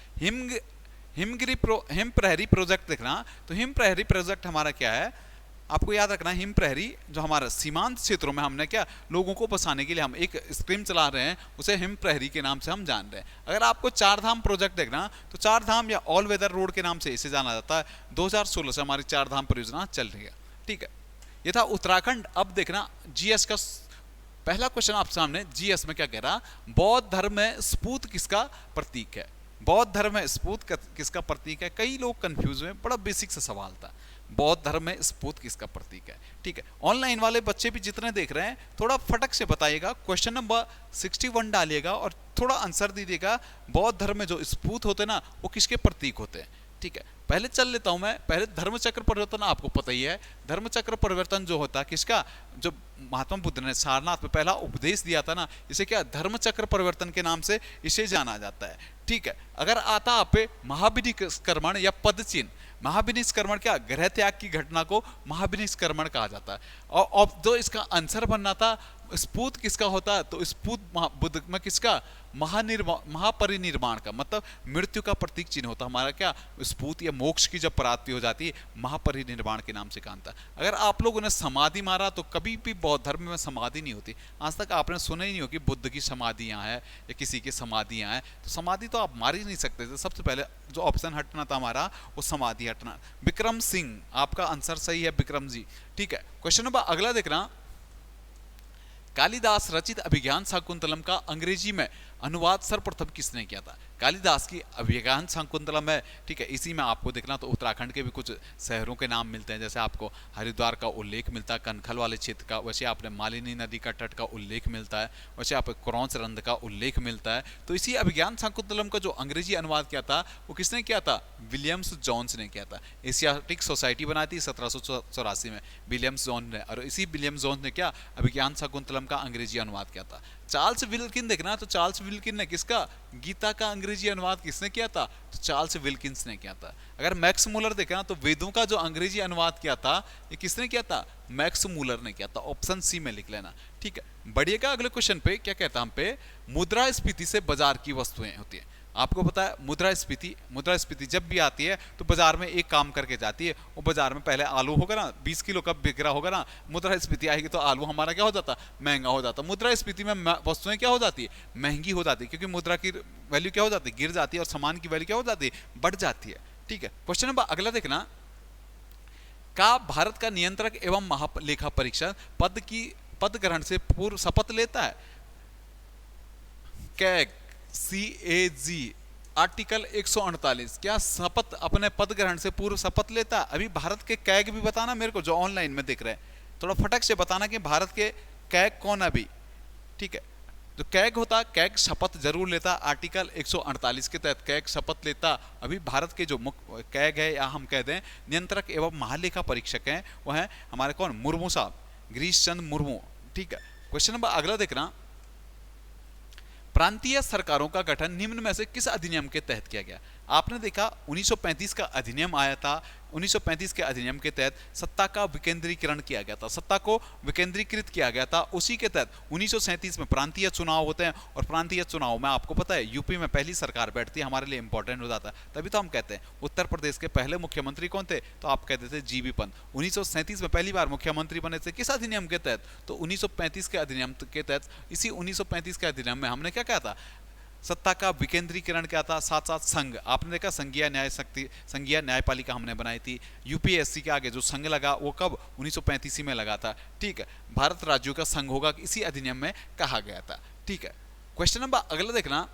हिम प्रहरी प्रोजेक्ट देखना, तो हिम प्रहरी प्रोजेक्ट हमारा क्या है? आपको याद रखना, हिम प्रहरी जो हमारा सीमांत क्षेत्रों में हमने क्या लोगों को बसाने के लिए हम एक स्कीम चला रहे हैं, उसे हिम प्रहरी के नाम से हम जान रहे हैं। अगर आपको चार धाम प्रोजेक्ट देखना, तो चार धाम या ऑल वेदर रोड के नाम से इसे जाना जाता है। 2016 से हमारी चार धाम परियोजना चल रही है। ठीक है, ये था उत्तराखंड। अब देखना जीएस का पहला क्वेश्चन आप सामने। जीएस में क्या कह रहा? बौद्ध धर्म में स्पूत किसका प्रतीक है? बौद्ध धर्म में स्पूत किसका प्रतीक है? कई लोग कंफ्यूज हुए, बड़ा बेसिक सा सवाल था। बौद्ध धर्म में स्पूत किसका प्रतीक है? ठीक है, ऑनलाइन वाले बच्चे भी जितने देख रहे हैं थोड़ा फटक से बताइएगा, क्वेश्चन नंबर 61 डालिएगा और थोड़ा आंसर दीजिएगा। बौद्ध धर्म में जो स्पूत होते हैं ना, वो किसके प्रतीक होते हैं? ठीक है, पहले चल लेता हूं मैं। पहले धर्मचक्र परिवर्तन आपको पता ही है। धर्मचक्र परिवर्तन जो होता है किसका? जो महात्मा बुद्ध ने सारनाथ में पहला उपदेश दिया था ना, इसे क्या धर्मचक्र परिवर्तन के नाम से इसे जाना जाता है। ठीक है, अगर आता आप पे महाविनिष्क्रमण या पदचिन्ह, महाविनिष्क्रमण क्या? ग्रह त्याग की घटना को महाविनिष्क्रमण कहा जाता है। और जो इसका आंसर बनना था, स्पूत किसका होता है? तो स्पूत बुद्ध में किसका? महापरिनिर्वाण का, मतलब मृत्यु का प्रतीक चिन्ह होता है हमारा क्या? स्पूत या मोक्ष की जब प्राप्ति हो जाती है, महापरिनिर्वाण के नाम से कहा था। अगर आप लोगों ने समाधि मारा तो कभी भी बौद्ध धर्म में समाधि नहीं होती। आज तक आपने सुना ही नहीं हो कि बुद्ध की समाधि यहाँ है या किसी की समाधि यहाँ है। तो समाधि तो आप मार ही नहीं सकते थे। सबसे पहले जो ऑप्शन हटना था हमारा, वो समाधि हटना। विक्रम सिंह, आपका आंसर सही है, विक्रम जी। ठीक है, क्वेश्चन नंबर अगला देखना, कालिदास रचित अभिज्ञान शाकुंतलम का अंग्रेजी में अनुवाद सर्वप्रथम किसने किया था? कालिदास की अभिज्ञान शाकुंतलम है। ठीक है, इसी में आपको देखना तो उत्तराखंड के भी कुछ शहरों के नाम मिलते हैं, जैसे आपको हरिद्वार का उल्लेख मिलता है, कनखल वाले क्षेत्र का, वैसे आपने मालिनी नदी का तट का उल्लेख मिलता है, वैसे आपको क्रौंच रंध का उल्लेख मिलता है। तो इसी अभिज्ञान शाकुंतलम का जो अंग्रेजी अनुवाद किया था वो किसने किया था? विलियम्स जोन्स ने किया था। एशियाटिक सोसाइटी बनाई थी 1784 में विलियम्स जोन्स ने, और इसी विलियम्स जोन्स ने क्या अभिज्ञान शाकुंतलम का अंग्रेजी अनुवाद किया था। चार्ल्स विल्किन देखना, तो चार्ल्स विल्किन ने किसका? गीता का अंग्रेजी अनुवाद किसने किया था? तो चार्ल्स विल्किंस ने किया था। अगर मैक्स मूलर देखना, तो वेदों का जो अंग्रेजी अनुवाद किया था ये किसने किया था? मैक्स मूलर ने किया था। ऑप्शन सी में लिख लेना। ठीक है, बढ़िएगा अगले क्वेश्चन पे। क्या कहता है हम पे? मुद्रास्फीति से बाजार की वस्तुएं होती है। आपको पता है मुद्रास्फीति जब भी आती है तो बाजार में एक काम करके जाती है। वो बाजार में पहले आलू होगा ना 20 किलो का बिक रहा होगा ना, मुद्रास्फीति आएगी तो आलू हमारा क्या हो जाता, महंगा हो जाता। मुद्रास्फीति में वस्तुएं क्या हो जाती है, महंगी हो जाती है, क्योंकि मुद्रा की वैल्यू क्या हो जाती है, गिर जाती है, और सामान की वैल्यू क्या हो जाती है, बढ़ जाती है। ठीक है, क्वेश्चन नंबर अगला देखना, का भारत का नियंत्रक एवं महालेखा परीक्षक पद ग्रहण से पूर्व शपथ लेता है? कैग CAG आर्टिकल 148 क्या शपथ अपने पद ग्रहण से पूर्व शपथ लेता है? अभी भारत के कैग भी बताना मेरे को, जो ऑनलाइन में देख रहे हैं, थोड़ा फटक से बताना कि भारत के कैग कौन है अभी। ठीक है, तो कैग होता, कैग शपथ जरूर लेता, आर्टिकल 148 के तहत कैग शपथ लेता। अभी भारत के जो मुख्य कैग है, या हम कह दें नियंत्रक एवं महालेखा परीक्षक हैं, वो हैं हमारे कौन, मुर्मू साहब, गिरीश चंद्र मुर्मू। ठीक है, क्वेश्चन नंबर अगला देखना, प्रांतीय सरकारों का गठन निम्न में से किस अधिनियम के तहत किया गया? आपने देखा 1935 का अधिनियम आया था। 1935 के अधिनियम के तहत सत्ता का विकेंद्रीकरण किया गया था, सत्ता को विकेंद्रीकृत किया गया था। उसी के तहत 1937 में प्रांतीय चुनाव होते हैं, और प्रांतीय चुनाव में आपको पता है यूपी में पहली सरकार बैठती है, हमारे लिए इंपॉर्टेंट हो जाता है। तभी तो हम कहते हैं उत्तर प्रदेश के पहले मुख्यमंत्री कौन थे, तो आप कहते थे जीबी पंत। 1937 में पहली बार मुख्यमंत्री बने थे, किस अधिनियम के तहत, तो 1935 के अधिनियम के तहत। इसी 1935 के अधिनियम में हमने क्या कहा था, सत्ता का विकेंद्रीकरण क्या था, साथ साथ संघ, आपने देखा संघीय न्यायपालिका हमने बनाई थी। यूपीएससी के आगे जो संघ लगा वो कब, 1935 में लगा था। ठीक है, भारत राज्यों का संघ होगा, इसी अधिनियम में कहा गया था। ठीक है, क्वेश्चन नंबर अगला देखना,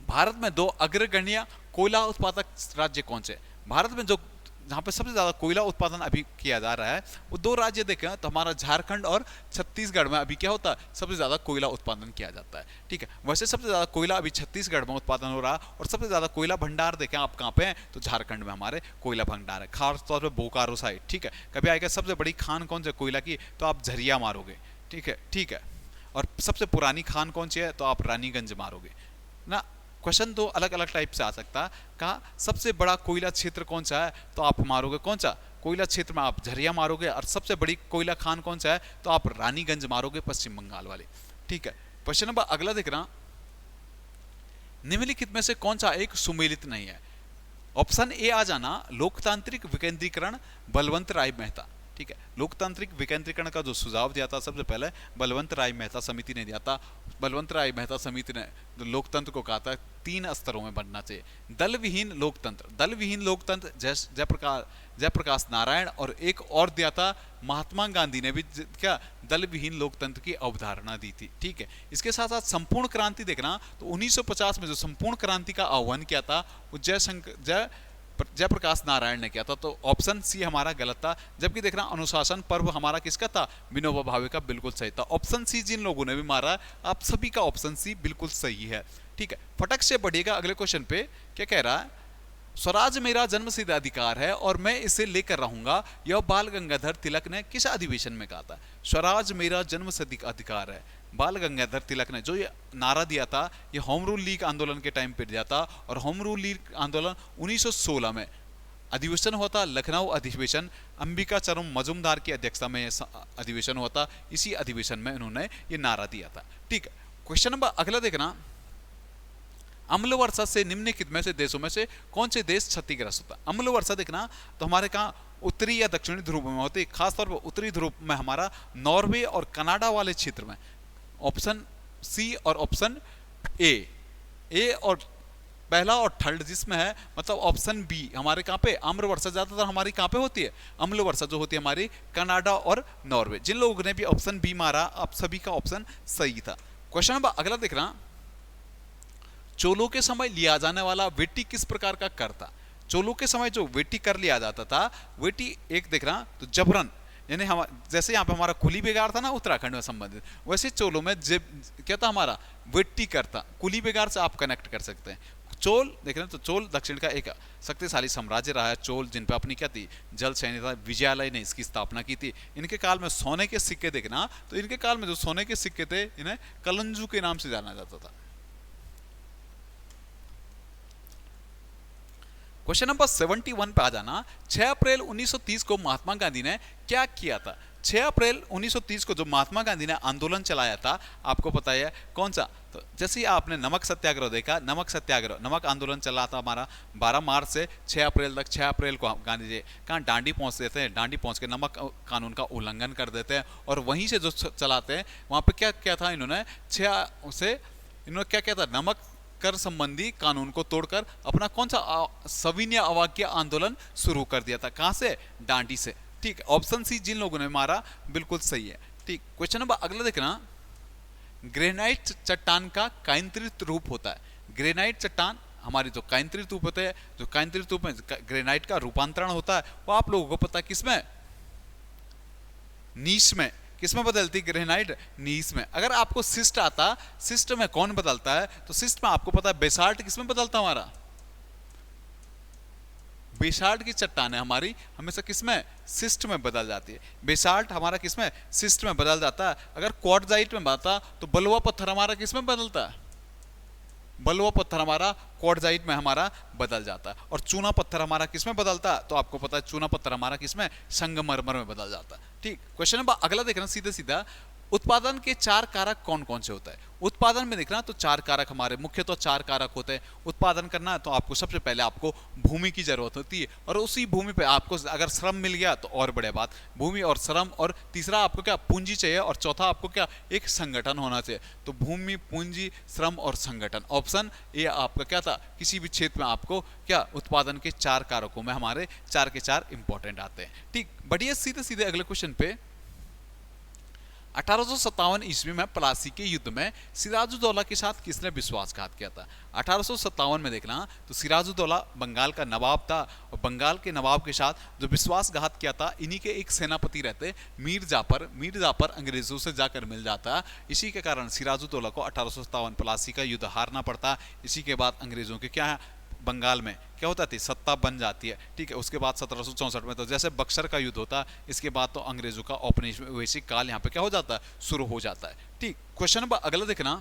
भारत में दो अग्रगण्य कोयला उत्पादक राज्य कौन से? भारत में जो जहाँ पे सबसे ज्यादा कोयला उत्पादन अभी किया जा रहा है, वो दो राज्य देखें तो हमारा झारखंड और छत्तीसगढ़ में अभी क्या होता है, सबसे ज्यादा कोयला उत्पादन किया जाता है। ठीक है, वैसे सबसे ज्यादा कोयला अभी छत्तीसगढ़ में उत्पादन हो रहा है, और सबसे ज्यादा कोयला भंडार देखें आप कहाँ पे हैं, तो झारखंड में हमारे कोयला भंडार है, खास तौर पर बोकारो साइड। ठीक है, कभी आएगा सबसे बड़ी खान कौन सी कोयला की, तो आप झरिया मारोगे। ठीक है, और सबसे पुरानी खान कौन सी है, तो आप रानीगंज मारोगे ना। क्वेश्चन तो अलग अलग टाइप से आ सकता है। कहा सबसे बड़ा कोयला क्षेत्र कौन सा है, तो आप मारोगे कौन सा, कोयला क्षेत्र में आप झरिया मारोगे। और सबसे बड़ी कोयला खान कौन सा है, तो आप रानीगंज मारोगे, पश्चिम बंगाल वाले। ठीक है, क्वेश्चन नंबर अगला देखना, निम्नलिखित में से कौन सा एक सुमेलित नहीं है? ऑप्शन ए आ जाना, लोकतांत्रिक विकेंद्रीकरण, बलवंत राय मेहता। ठीक है, लोकतांत्रिक विकेंद्रीकरण का जो सुझाव दिया था सबसे पहले बलवंत राय मेहता समिति ने दिया था। बलवंत राय मेहता समिति ने लोकतंत्र को कहा था 3 स्तरों में बनना चाहिए। दल विहीन लोकतंत्र जयप्रकाश नारायण, और एक और दिया था महात्मा गांधी ने भी क्या, दल विहीन लोकतंत्र की अवधारणा दी थी। ठीक है, इसके साथ साथ संपूर्ण क्रांति देखना, तो 1950 में जो संपूर्ण क्रांति का आह्वान किया था वो जयप्रकाश नारायण ने किया था। तो ऑप्शन सी हमारा गलत था। जबकि देखना अनुशासन पर्व हमारा किसका था, विनोबा भावे का, बिल्कुल सही था। ऑप्शन सी जिन लोगों ने भी मारा, आप सभी का ऑप्शन सी बिल्कुल सही है। ठीक है, फटक से बढ़िएगा अगले क्वेश्चन पे। क्या कह रहा है, स्वराज मेरा जन्मसिद्ध अधिकार है और मैं इसे लेकर रहूंगा, यह बाल गंगाधर तिलक ने किस अधिवेशन में कहा था? स्वराज मेरा जन्मसिद्ध अधिकार है, बाल गंगाधर तिलक ने जो ये नारा दिया था, ये होम रूल लीग आंदोलन के टाइम पे दिया था। और होम रूल लीग आंदोलन 1916 में अधिवेशन हुआ था, लखनऊ अधिवेशन, अंबिका चरण मजुमदार की अध्यक्षता में अधिवेशन हुआ था। इसी अधिवेशन में इन्होंने ये नारा दिया था। ठीक है, क्वेश्चन नंबर अगला देखना, अम्ल वर्षा से निम्नलिखित में से देशों में से कौन से देश क्षतिग्रस्त होता है? अम्ल वर्षा देखना, तो हमारे कहाँ उत्तरी या दक्षिणी ध्रुव में होती है, खासतौर पर उत्तरी ध्रुव में हमारा नॉर्वे और कनाडा वाले क्षेत्र में। ऑप्शन सी और ऑप्शन ए और पहला और थर्ड जिसमें है, मतलब ऑप्शन बी हमारे कहाँ पे, आम्र वर्षा ज्यादातर हमारी कहाँ पे होती है, अम्ल वर्षा जो होती है हमारी कनाडा और नॉर्वे। जिन लोगों ने भी ऑप्शन बी मारा, आप सभी का ऑप्शन सही था। क्वेश्चन नंबर अगला देखना, चोलों के समय लिया जाने वाला वेटी किस प्रकार का कर था? चोलों के समय जो वेटी कर लिया जाता था, वेटी एक देख रहा तो जबरन, यानी हम जैसे यहाँ पे हमारा कुली बेगार था ना उत्तराखंड में संबंधित, वैसे चोलों में क्या था हमारा वेटी कर था। कुली बेगार से आप कनेक्ट कर सकते हैं। चोल देख रहे हैं, तो चोल दक्षिण का एक शक्तिशाली साम्राज्य रहा है। चोल जिन पे अपनी क्या थी, जल सैन्य था। विजयालय ने इसकी स्थापना की थी। इनके काल में सोने के सिक्के देखना, तो इनके काल में जो सोने के सिक्के थे, इन्हें कलंजू के नाम से जाना जाता था। क्वेश्चन नंबर 71 पे आ जाना, 6 अप्रैल 1930 को महात्मा गांधी ने क्या किया था? 6 अप्रैल 1930 को जो महात्मा गांधी ने आंदोलन चलाया था, आपको पता है कौन सा? तो जैसे ही आपने नमक सत्याग्रह देखा, नमक सत्याग्रह, नमक आंदोलन चला था हमारा 12 मार्च से 6 अप्रैल तक। 6 अप्रैल को गांधी जी कहाँ डांडी पहुंच देते हैं, डांडी पहुंच के नमक कानून का उल्लंघन कर देते हैं, और वहीं से जो चलाते हैं वहां पे क्या क्या था, इन्होंने 6 से इन्होंने क्या क्या था, नमक कर संबंधी कानून को तोड़कर अपना कौन सा सविनय अवाक्य आंदोलन शुरू कर दिया था। कहां से? डांडी से। ठीक, ऑप्शन सी जिन लोगों ने मारा बिल्कुल सही है। ठीक, क्वेश्चन नंबर अगला देखना, ग्रेनाइट चट्टान का कायंत्रित रूप होता है। ग्रेनाइट चट्टान हमारी जो कायंत्रित रूप होते हैं, जो कायंत्रित रूप में ग्रेनाइट का रूपांतरण होता है, वो आप लोगों को पता है किसमें? नीश में। किसमें बदलती ग्रेनाइट? नीस में। अगर आपको सिस्ट आता, सिस्ट में कौन बदलता है? तो सिस्ट में आपको पता है बेसाल्ट किसमें बदलता है हमारा? बेसाल्ट की चट्टान है हमारी हमेशा किसमें? सिस्ट में बदल जाती है। बेसाल्ट हमारा किसमें? सिस्ट में बदल जाता है। अगर क्वार्टजाइट में बदलता तो बलुआ पत्थर हमारा किसमें बदलता है? बलुआ पत्थर हमारा क्वार्टजाइट में हमारा बदल जाता है। और चूना पत्थर हमारा किसमें बदलता है? तो आपको पता है चूना पत्थर हमारा किसमें? संगमरमर में बदल जाता है। ठीक, क्वेश्चन नंबर अगला देखना सीधा सीधा, उत्पादन के 4 कारक कौन कौन से होता है? उत्पादन में देखना तो 4 कारक हमारे मुख्यतः 4 कारक होते हैं। उत्पादन करना है तो आपको सबसे पहले आपको भूमि की जरूरत होती है, और उसी भूमि पे आपको अगर श्रम मिल गया तो और बढ़िया बात। भूमि और श्रम, और तीसरा आपको क्या? पूंजी चाहिए, और चौथा आपको क्या? एक संगठन होना चाहिए। तो भूमि, पूंजी, श्रम और संगठन। ऑप्शन ए आपका क्या था? किसी भी क्षेत्र में आपको क्या? उत्पादन के 4 कारकों में हमारे 4 के 4 इंपॉर्टेंट आते हैं। ठीक, बढ़िया, सीधे सीधे अगले क्वेश्चन पे, 1857 ईस्वी में प्लासी के युद्ध में सिराजुद्दौला के साथ किसने विश्वासघात किया था? 1857 में देखना तो सिराजुद्दौला बंगाल का नवाब था, और बंगाल के नवाब के साथ जो विश्वासघात किया था, इन्हीं के एक सेनापति रहते मीर जाफर। मीर जाफर अंग्रेजों से जाकर मिल जाता। इसी के कारण सिराजुद्दौला को 1857 प्लासी का युद्ध हारना पड़ता। इसी के बाद अंग्रेजों के क्या है, बंगाल में क्या होता थी? सत्ता बन जाती है। ठीक है, उसके बाद 1764 में तो जैसे बक्सर का युद्ध होता है, इसके बाद तो अंग्रेजों का औपनिवेशिक काल यहाँ पे क्या हो जाता है? शुरू हो जाता है। ठीक, क्वेश्चन नंबर अगला देखना,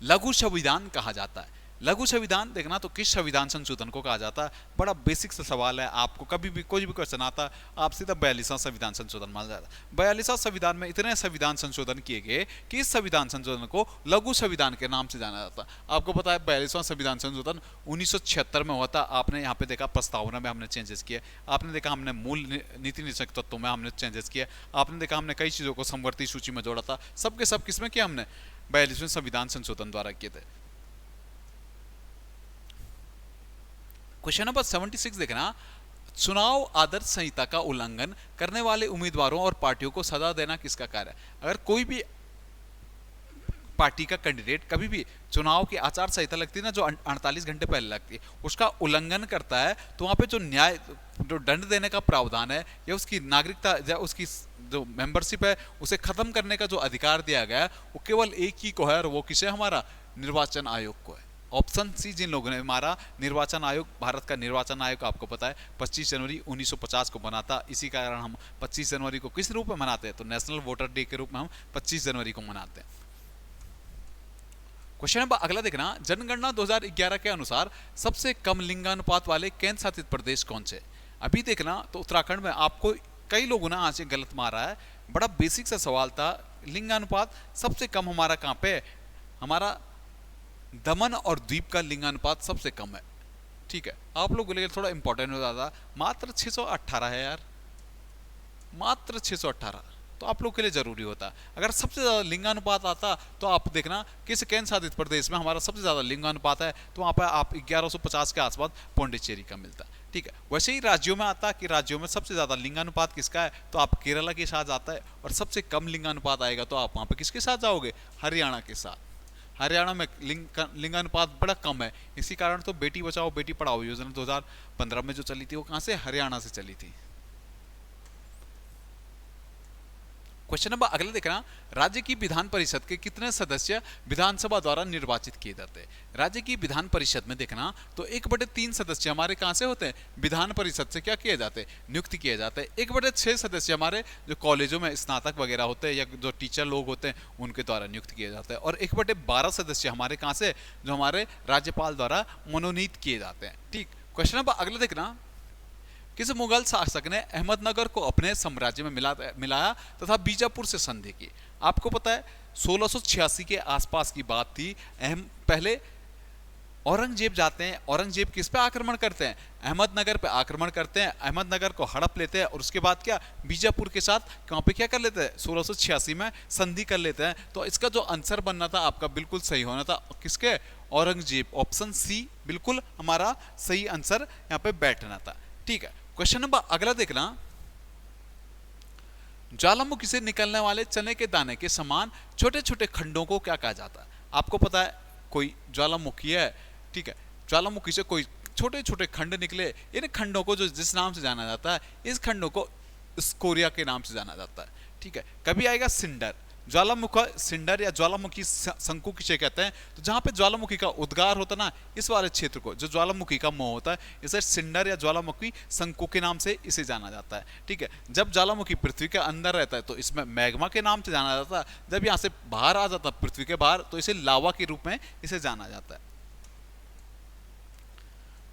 लघु संविधान कहा जाता है। लघु संविधान देखना तो किस संविधान संशोधन को कहा जाता है? बड़ा बेसिक सा सवाल है, आपको कभी भी कोई भी क्वेश्चन आता आप सीधा 42वां संविधान संशोधन मान जाता है। 42वां संविधान में इतने संविधान संशोधन किए गए कि इस संविधान संशोधन को लघु संविधान के नाम से जाना जाता है। आपको पता है 42वां संविधान संशोधन 1976 में हुआ था। आपने यहाँ पे देखा प्रस्तावना में हमने चेंजेस किए, आपने देखा हमने मूल नीति निषेध तत्वों में हमने चेंजेस किए, आपने देखा हमने कई चीजों को समवर्ती सूची में जोड़ा था। सबके सब किसमें किया? हमने 42वें संविधान संशोधन द्वारा किए थे। क्वेश्चन नंबर 76 देखना, चुनाव आदर्श संहिता का उल्लंघन करने वाले उम्मीदवारों और पार्टियों को सजा देना किसका कार्य है? अगर कोई भी पार्टी का कैंडिडेट कभी भी चुनाव की आचार संहिता लगती है ना, जो 48 घंटे पहले लगती है, उसका उल्लंघन करता है, तो वहां पे जो न्याय, जो दंड देने का प्रावधान है, या उसकी नागरिकता या उसकी जो मेंबरशिप है उसे खत्म करने का जो अधिकार दिया गया है, वो केवल एक ही को है, और वो किसे? हमारा निर्वाचन आयोग को है। ऑप्शन सी जिन लोगों ने मारा, निर्वाचन आयोग। भारत का निर्वाचन आयोग आपको पता है 25 जनवरी 1950 को बना था। इसी कारण हम 25 जनवरी को किस रूप में मनाते हैं? तो नेशनल वोटर डे के रूप में हम 25 जनवरी को मनाते हैं। क्वेश्चन नंबर अगला देखना, जनगणना 2011 के अनुसार सबसे कम लिंगानुपात वाले केंद्र शासित प्रदेश कौन से? अभी देखना तो उत्तराखंड में आपको कई लोगों ने आज गलत मारा है। बड़ा बेसिक सा सवाल था, लिंगानुपात सबसे कम हमारा कहां पे? हमारा दमन और द्वीप का लिंगानुपात सबसे कम है। ठीक है, आप लोगों के लिए थोड़ा इंपॉर्टेंट हो जाता, मात्र 618 है यार, मात्र 618, तो आप लोग के लिए जरूरी होता। अगर सबसे ज्यादा लिंगानुपात आता तो आप देखना किस केंद्र शासित प्रदेश में हमारा सबसे ज्यादा लिंगानुपात है, तो वहां पर आप 1150 के आसपास पौंडीचेरी का मिलता। ठीक है, वैसे ही राज्यों में आता कि राज्यों में सबसे ज्यादा लिंगानुपात किसका है, तो आप केरला के साथ आता है, और सबसे कम लिंगानुपात आएगा तो आप वहां पर किसके साथ जाओगे? हरियाणा के साथ। हरियाणा में लिंगानुपात बड़ा कम है। इसी कारण तो बेटी बचाओ बेटी पढ़ाओ योजना 2015 में जो चली थी, वो कहां से? हरियाणा से चली थी। क्वेश्चन नंबर अगला देखना, राज्य की विधान परिषद के कितने सदस्य विधानसभा द्वारा निर्वाचित किए जाते हैं? राज्य की विधान परिषद में देखना तो 1/3 सदस्य हमारे कहां से होते हैं? विधान परिषद से क्या किए जाते हैं? नियुक्त किए जाते हैं। 1/6 सदस्य हमारे जो कॉलेजों में स्नातक वगैरह होते हैं या जो टीचर लोग होते हैं उनके द्वारा नियुक्त किए जाते हैं। और 1/12 सदस्य हमारे कहां से? जो हमारे राज्यपाल द्वारा मनोनीत किए जाते हैं। ठीक, क्वेश्चन नंबर अगला देखना, किस मुगल शासक ने अहमदनगर को अपने साम्राज्य में मिलाया तथा बीजापुर से संधि की? आपको पता है 1686 के आसपास की बात थी। पहले औरंगजेब जाते हैं, औरंगजेब किस पे आक्रमण करते हैं? अहमदनगर पे आक्रमण करते हैं, अहमदनगर को हड़प लेते हैं और उसके बाद क्या बीजापुर के साथ वहां पे क्या कर लेते हैं? 1686 में संधि कर लेते हैं। तो इसका जो आंसर बनना था आपका बिल्कुल सही होना था, किसके? औरंगजेब। ऑप्शन सी बिल्कुल हमारा सही आंसर यहाँ पे बैठना था। ठीक है, क्वेश्चन नंबर अगला देखना, ज्वालामुखी से निकलने वाले चने के दाने के समान छोटे छोटे खंडों को क्या कहा जाता है? आपको पता है कोई ज्वालामुखी है, ठीक है, ज्वालामुखी से कोई छोटे छोटे खंड निकले, इन खंडों को जो जिस नाम से जाना जाता है, इस खंडों को स्कोरिया के नाम से जाना जाता है। ठीक है, कभी आएगा सिंडर, ज्वालामुखी सिंडर या ज्वालामुखी शंकु किसे कहते हैं? तो जहां पे ज्वालामुखी का उद्गार होता है ना, इस वाले क्षेत्र को जो ज्वालामुखी का मुंह होता है, इसे सिंडर या ज्वालामुखी शंकु के नाम से इसे जाना जाता है। ठीक है, जब ज्वालामुखी पृथ्वी के अंदर रहता है तो इसमें मैग्मा के नाम से जाना जाता है, जब यहाँ से बाहर आ जाता है पृथ्वी के बाहर तो इसे लावा के रूप में इसे जाना जाता है।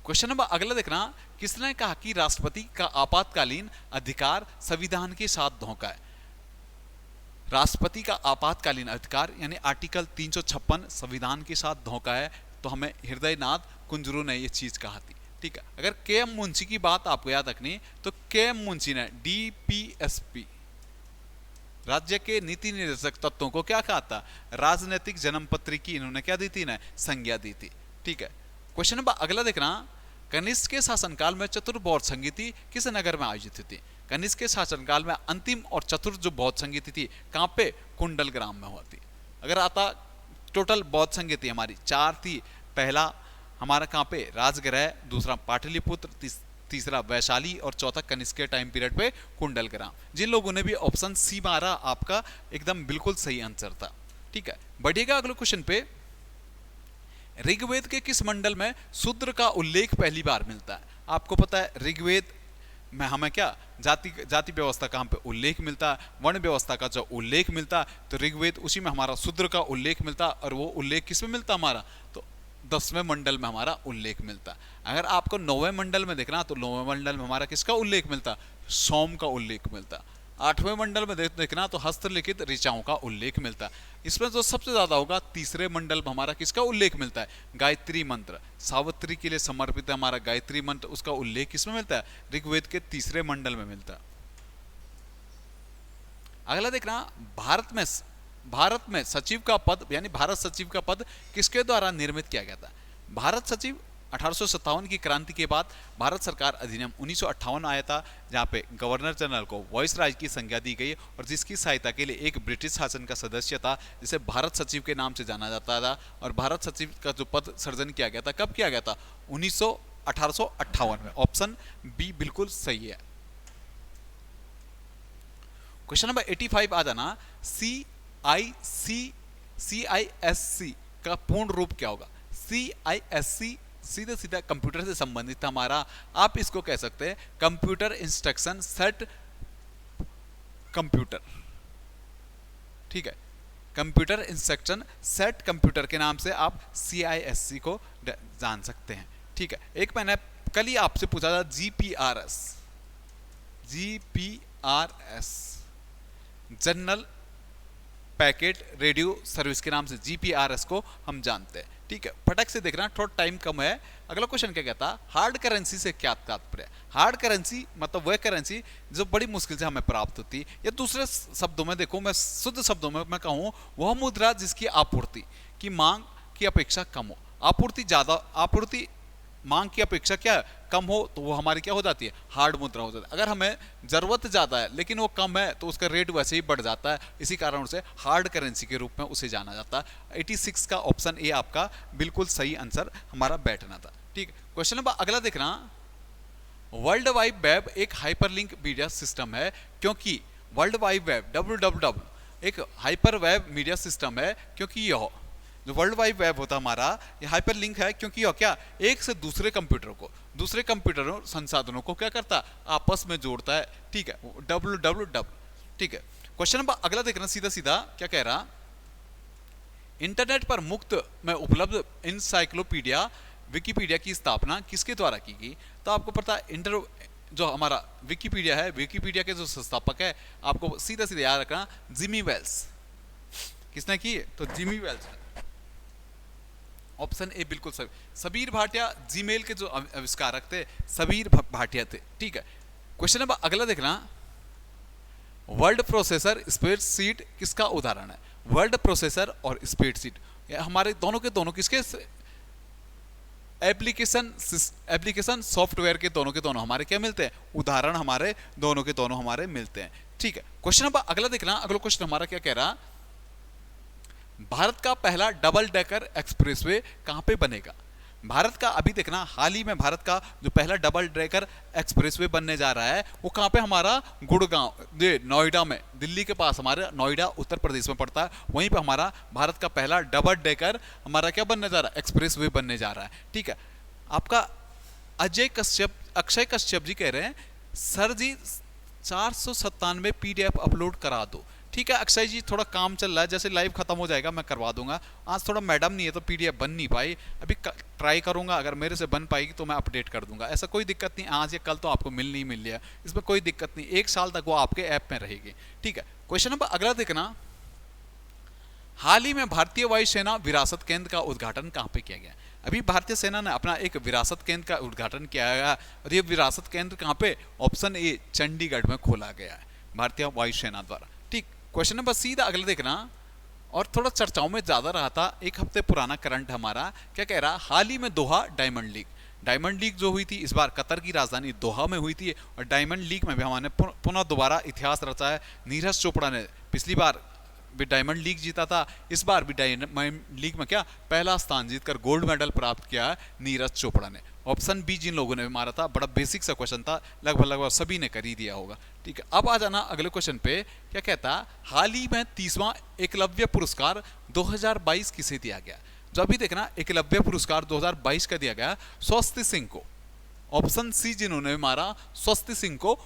क्वेश्चन नंबर अगला देखना, किसने कहा कि राष्ट्रपति का आपातकालीन अधिकार संविधान के साथ धोखा है? राष्ट्रपति का आपातकालीन अधिकार यानी आर्टिकल 356 संविधान के साथ धोखा है। तो हमें हृदयनाथ कुंजरू ने यह चीज कहा थी। ठीक है, अगर के एम मुंशी की बात आपको याद रखनी तो के एम मुंशी ने डीपीएसपी राज्य के नीति निर्देशक तत्वों को क्या कहा था? राजनीतिक जन्मपत्री की इन्होंने क्या दी थी ना? संज्ञा दी थी। ठीक है, क्वेश्चन नंबर अगला देखना, कनिष्क के शासनकाल में चतुर्थ बौद्ध संगीति किस नगर में आयोजित हुई थी? कनिष्क के शासनकाल में अंतिम और चतुर्थ जो बौद्ध संगीति थी कहां पे? कुंडल ग्राम में हुआ थी। अगर आता टोटल बौद्ध संगीति हमारी 4 थी, पहला हमारा कहां पे? राजगृह, दूसरा पाटलिपुत्र, तीसरा वैशाली और चौथा कनिष्क के टाइम पीरियड पे कुंडल ग्राम। जिन लोगों ने भी ऑप्शन सी मारा आपका एकदम बिल्कुल सही आंसर था। ठीक है, बढ़िएगा अगले क्वेश्चन पे। ऋग्वेद के किस मंडल में शूद्र का उल्लेख पहली बार मिलता है? आपको पता है ऋग्वेद में हमें क्या जाति व्यवस्था का हम पे उल्लेख मिलता है, वर्ण व्यवस्था का जो उल्लेख मिलता है, तो ऋग्वेद उसी में हमारा शूद्र का उल्लेख मिलता है। और वो उल्लेख किस में मिलता है हमारा? तो 10वें मंडल में हमारा उल्लेख मिलता है। अगर आपको 9वें मंडल में देखना तो 9वें मंडल में हमारा किसका उल्लेख मिलता? सोम का उल्लेख मिलता। 8वें मंडल में देखना तो हस्तलिखित ऋचाओं का उल्लेख मिलता है। इसमें जो सबसे ज्यादा होगा तीसरे मंडल में हमारा किसका उल्लेख मिलता है? गायत्री मंत्र, सावित्री के लिए समर्पित है हमारा गायत्री मंत्र, उसका उल्लेख किसमें मिलता है? ऋग्वेद के तीसरे मंडल में मिलता है। अगला देखना, भारत में सचिव का पद यानी भारत सचिव का पद किसके द्वारा निर्मित किया गया था? भारत सचिव 1857 की क्रांति के बाद भारत सरकार अधिनियम 1958 आया था, जहां पे गवर्नर जनरल को वॉइस राज की संज्ञा दी गई और जिसकी सहायता के लिए एक ब्रिटिश शासन का सदस्य था जिसे भारत सचिव के नाम से जाना जाता था। और भारत सचिव का जो पद सृजन किया गया था, कब किया गया था? 1858 में। ऑप्शन बी बिल्कुल सही है। क्वेश्चन नंबर 85 आ जाना, CISC का पूर्ण रूप क्या होगा? CISC सीधे सीधा कंप्यूटर से संबंधित हमारा, आप इसको कह सकते हैं कंप्यूटर इंस्ट्रक्शन सेट कंप्यूटर। ठीक है, कंप्यूटर इंस्ट्रक्शन सेट कंप्यूटर के नाम से आप CISC को जान सकते हैं। ठीक है, एक मैंने कल ही आपसे पूछा था GPRS general packet radio service के नाम से GPRS को हम जानते हैं। ठीक है, फटक से देखना, थोड़ा टाइम कम है। अगला क्वेश्चन क्या कहता? हार्ड करेंसी से क्या तात्पर्य? हार्ड करेंसी मतलब वह करेंसी जो बड़ी मुश्किल से हमें प्राप्त होती है, या दूसरे शब्दों में देखो, मैं शुद्ध शब्दों में मैं कहूँ, वह मुद्रा जिसकी आपूर्ति की मांग की अपेक्षा कम हो। आपूर्ति मांग की अपेक्षा क्या कम हो तो वो हमारी क्या हो जाती है? हार्ड मुद्रा हो जाती है। अगर हमें जरूरत ज्यादा है लेकिन वो कम है तो उसका रेट वैसे ही बढ़ जाता है, इसी कारण से हार्ड करेंसी के रूप में उसे जाना जाता है। 86 का ऑप्शन ए आपका बिल्कुल सही आंसर हमारा बैठना था। ठीक है, क्वेश्चन नंबर अगला देखना, वर्ल्ड वाइड वेब एक हाइपरलिंक मीडिया सिस्टम है क्योंकि वर्ल्ड वाइड वेब www एक हाइपर वेब मीडिया सिस्टम है क्योंकि यह जो वर्ल्ड वाइड वेब होता है हमारा, ये हाइपर लिंक है क्योंकि यह क्या एक से दूसरे कंप्यूटरों संसाधनों को क्या करता है? आपस में जोड़ता है। ठीक है, www। ठीक है, क्वेश्चन नंबर अगला देखना, सीधा सीधा क्या कह रहा, इंटरनेट पर मुफ्त में उपलब्ध इंसाइक्लोपीडिया विकिपीडिया की स्थापना किसके द्वारा की गई? तो आपको पता है जो हमारा विकिपीडिया है, विकिपीडिया के जो संस्थापक है, आपको सीधा सीधा याद रखना, जिमी वेल्स। किसने की? तो जिमी वेल्स। ऑप्शन ए बिल्कुल सही। सबीर भाटिया जीमेल के जो आविष्कारक थे, सबीर भाटिया थे। ठीक है, क्वेश्चन नंबर अगला देखना, वर्ड प्रोसेसर स्प्रेडशीट किसका उदाहरण है? वर्ड प्रोसेसर और स्प्रेडशीट हमारे दोनों के दोनों किसके एप्लीकेशन सॉफ्टवेयर के दोनों हमारे क्या मिलते हैं? उदाहरण हमारे दोनों के दोनों हमारे मिलते हैं। ठीक है, क्वेश्चन नंबर अगला देखना, अगला क्वेश्चन हमारा क्या कह रहा, भारत का पहला डबल डेकर एक्सप्रेसवे कहां पे बनेगा? भारत का अभी देखना, हाल ही में भारत का जो पहला डबल डेकर एक्सप्रेसवे बनने जा रहा है, वो कहां पे? हमारा गुड़गांव, नोएडा में, दिल्ली के पास हमारे नोएडा उत्तर प्रदेश में पड़ता है, वहीं पे हमारा भारत का पहला डबल डेकर हमारा क्या बनने जा रहा है? एक्सप्रेसवे बनने जा रहा है। ठीक है, आपका अक्षय कश्यप जी कह रहे हैं, सर जी 497 PDF अपलोड करा दो। ठीक है अक्षय जी, थोड़ा काम चल रहा है, जैसे लाइव खत्म हो जाएगा मैं करवा दूंगा। आज थोड़ा मैडम नहीं है तो PDF बन नहीं पाई, अभी ट्राई करूंगा, अगर मेरे से बन पाएगी तो मैं अपडेट कर दूंगा, ऐसा कोई दिक्कत नहीं। आज या कल तो आपको मिल लिया, इसमें कोई दिक्कत नहीं, 1 साल तक वो आपके ऐप में रहेगी। ठीक है, क्वेश्चन नंबर अगला देखना, हाल ही में भारतीय वायुसेना विरासत केंद्र का उद्घाटन कहां पे किया गया? अभी भारतीय सेना ने अपना एक विरासत केंद्र का उद्घाटन किया है, और ये विरासत केंद्र कहां पे? ऑप्शन ए चंडीगढ़ में खोला गया है भारतीय वायुसेना द्वारा। ठीक, क्वेश्चन नंबर सीधा अगले देखना, और थोड़ा चर्चाओं में ज्यादा रहा था, 1 हफ्ते पुराना करंट हमारा क्या कह रहा, हाल ही में दोहा डायमंड लीग जो हुई थी, इस बार कतर की राजधानी दोहा में हुई थी, और डायमंड लीग में भी हमारे पुनः दोबारा इतिहास रचा है। नीरज चोपड़ा ने पिछली बार भी डायमंड लीग जीता था, इस बार भी डायमंड लीग में क्या पहला स्थान जीतकर गोल्ड मेडल प्राप्त किया है नीरज चोपड़ा ने। ऑप्शन बी जिन लोगों ने मारा था, बड़ा बेसिक सा क्वेश्चन था, लगभग सभी ने कर ही दिया होगा। ठीक है, अब आ जाना अगले क्वेश्चन पे, क्या कहता, हाल ही में 30वां एकलव्य पुरस्कार 2022 किसे दिया गया? जो अभी देखना, एकलव्य पुरस्कार 2022 का दिया गया स्वस्ति सिंह को। ऑप्शन सी जिन्होंने मारा, स्वस्ति सिंह को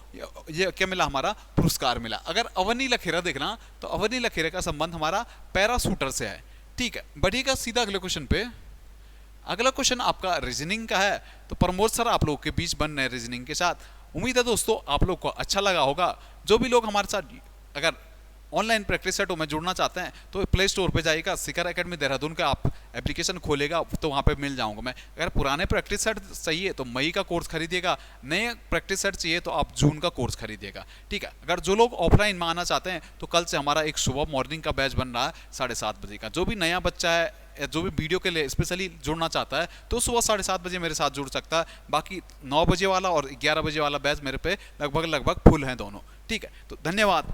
ये क्या मिला? हमारा पुरस्कार मिला। अगर अवनी लखेरा देखना, तो अवनी लखेरा का संबंध हमारा पैराशूटर से है। ठीक है, बढ़िएगा सीधा अगले क्वेश्चन पे। अगला क्वेश्चन आपका रीजनिंग का है, तो प्रमोद सर आप लोगों के बीच बन रहे रीजनिंग के साथ। उम्मीद है दोस्तों आप लोग को अच्छा लगा होगा। जो भी लोग हमारे साथ अगर ऑनलाइन प्रैक्टिस सेटों में जुड़ना चाहते हैं तो प्ले स्टोर पे जाइएगा, शिखर एकेडमी देहरादून का आप एप्लीकेशन खोलेगा तो वहाँ पे मिल जाऊंगा मैं। अगर पुराने प्रैक्टिस सेट चाहिए तो मई का कोर्स खरीदिएगा, नए प्रैक्टिस सेट चाहिए तो आप जून का कोर्स खरीदिएगा। ठीक है, अगर जो लोग ऑफलाइन में आना चाहते हैं तो कल से हमारा एक सुबह मॉर्निंग का बैच बन रहा है 7:30 बजे का। जो भी नया बच्चा है, जो भी वीडियो के लिए स्पेशली जुड़ना चाहता है तो सुबह 7:30 बजे मेरे साथ जुड़ सकता है। बाकी 9 बजे वाला और 11 बजे वाला बैच मेरे पे लगभग फुल है दोनों। ठीक है, तो धन्यवाद।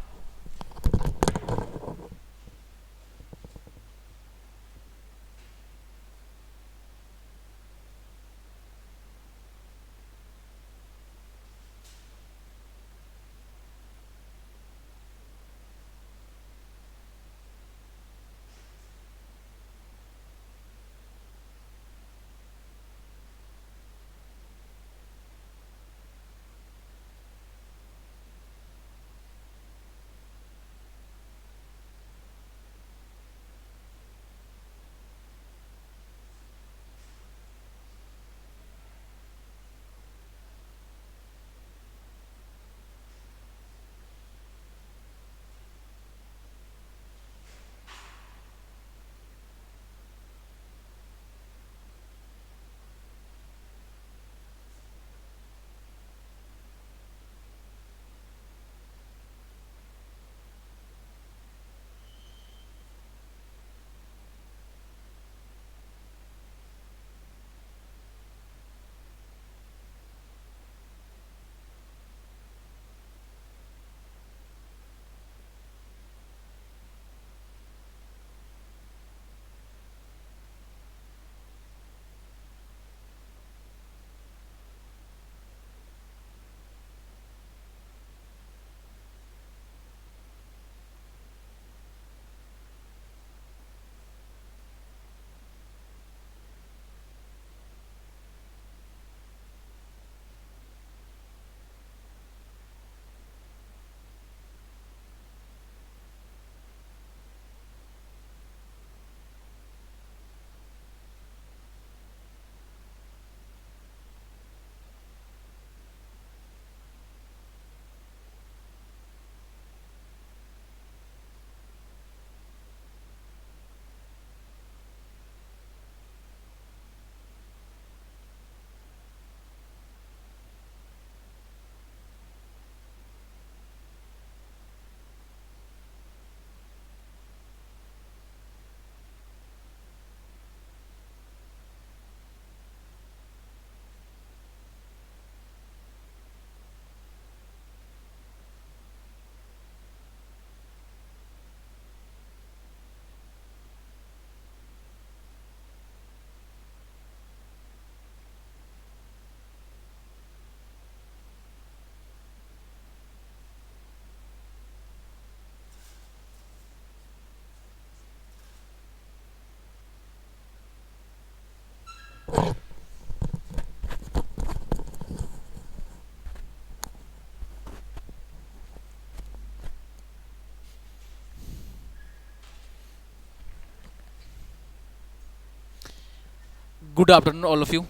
Good afternoon all of you.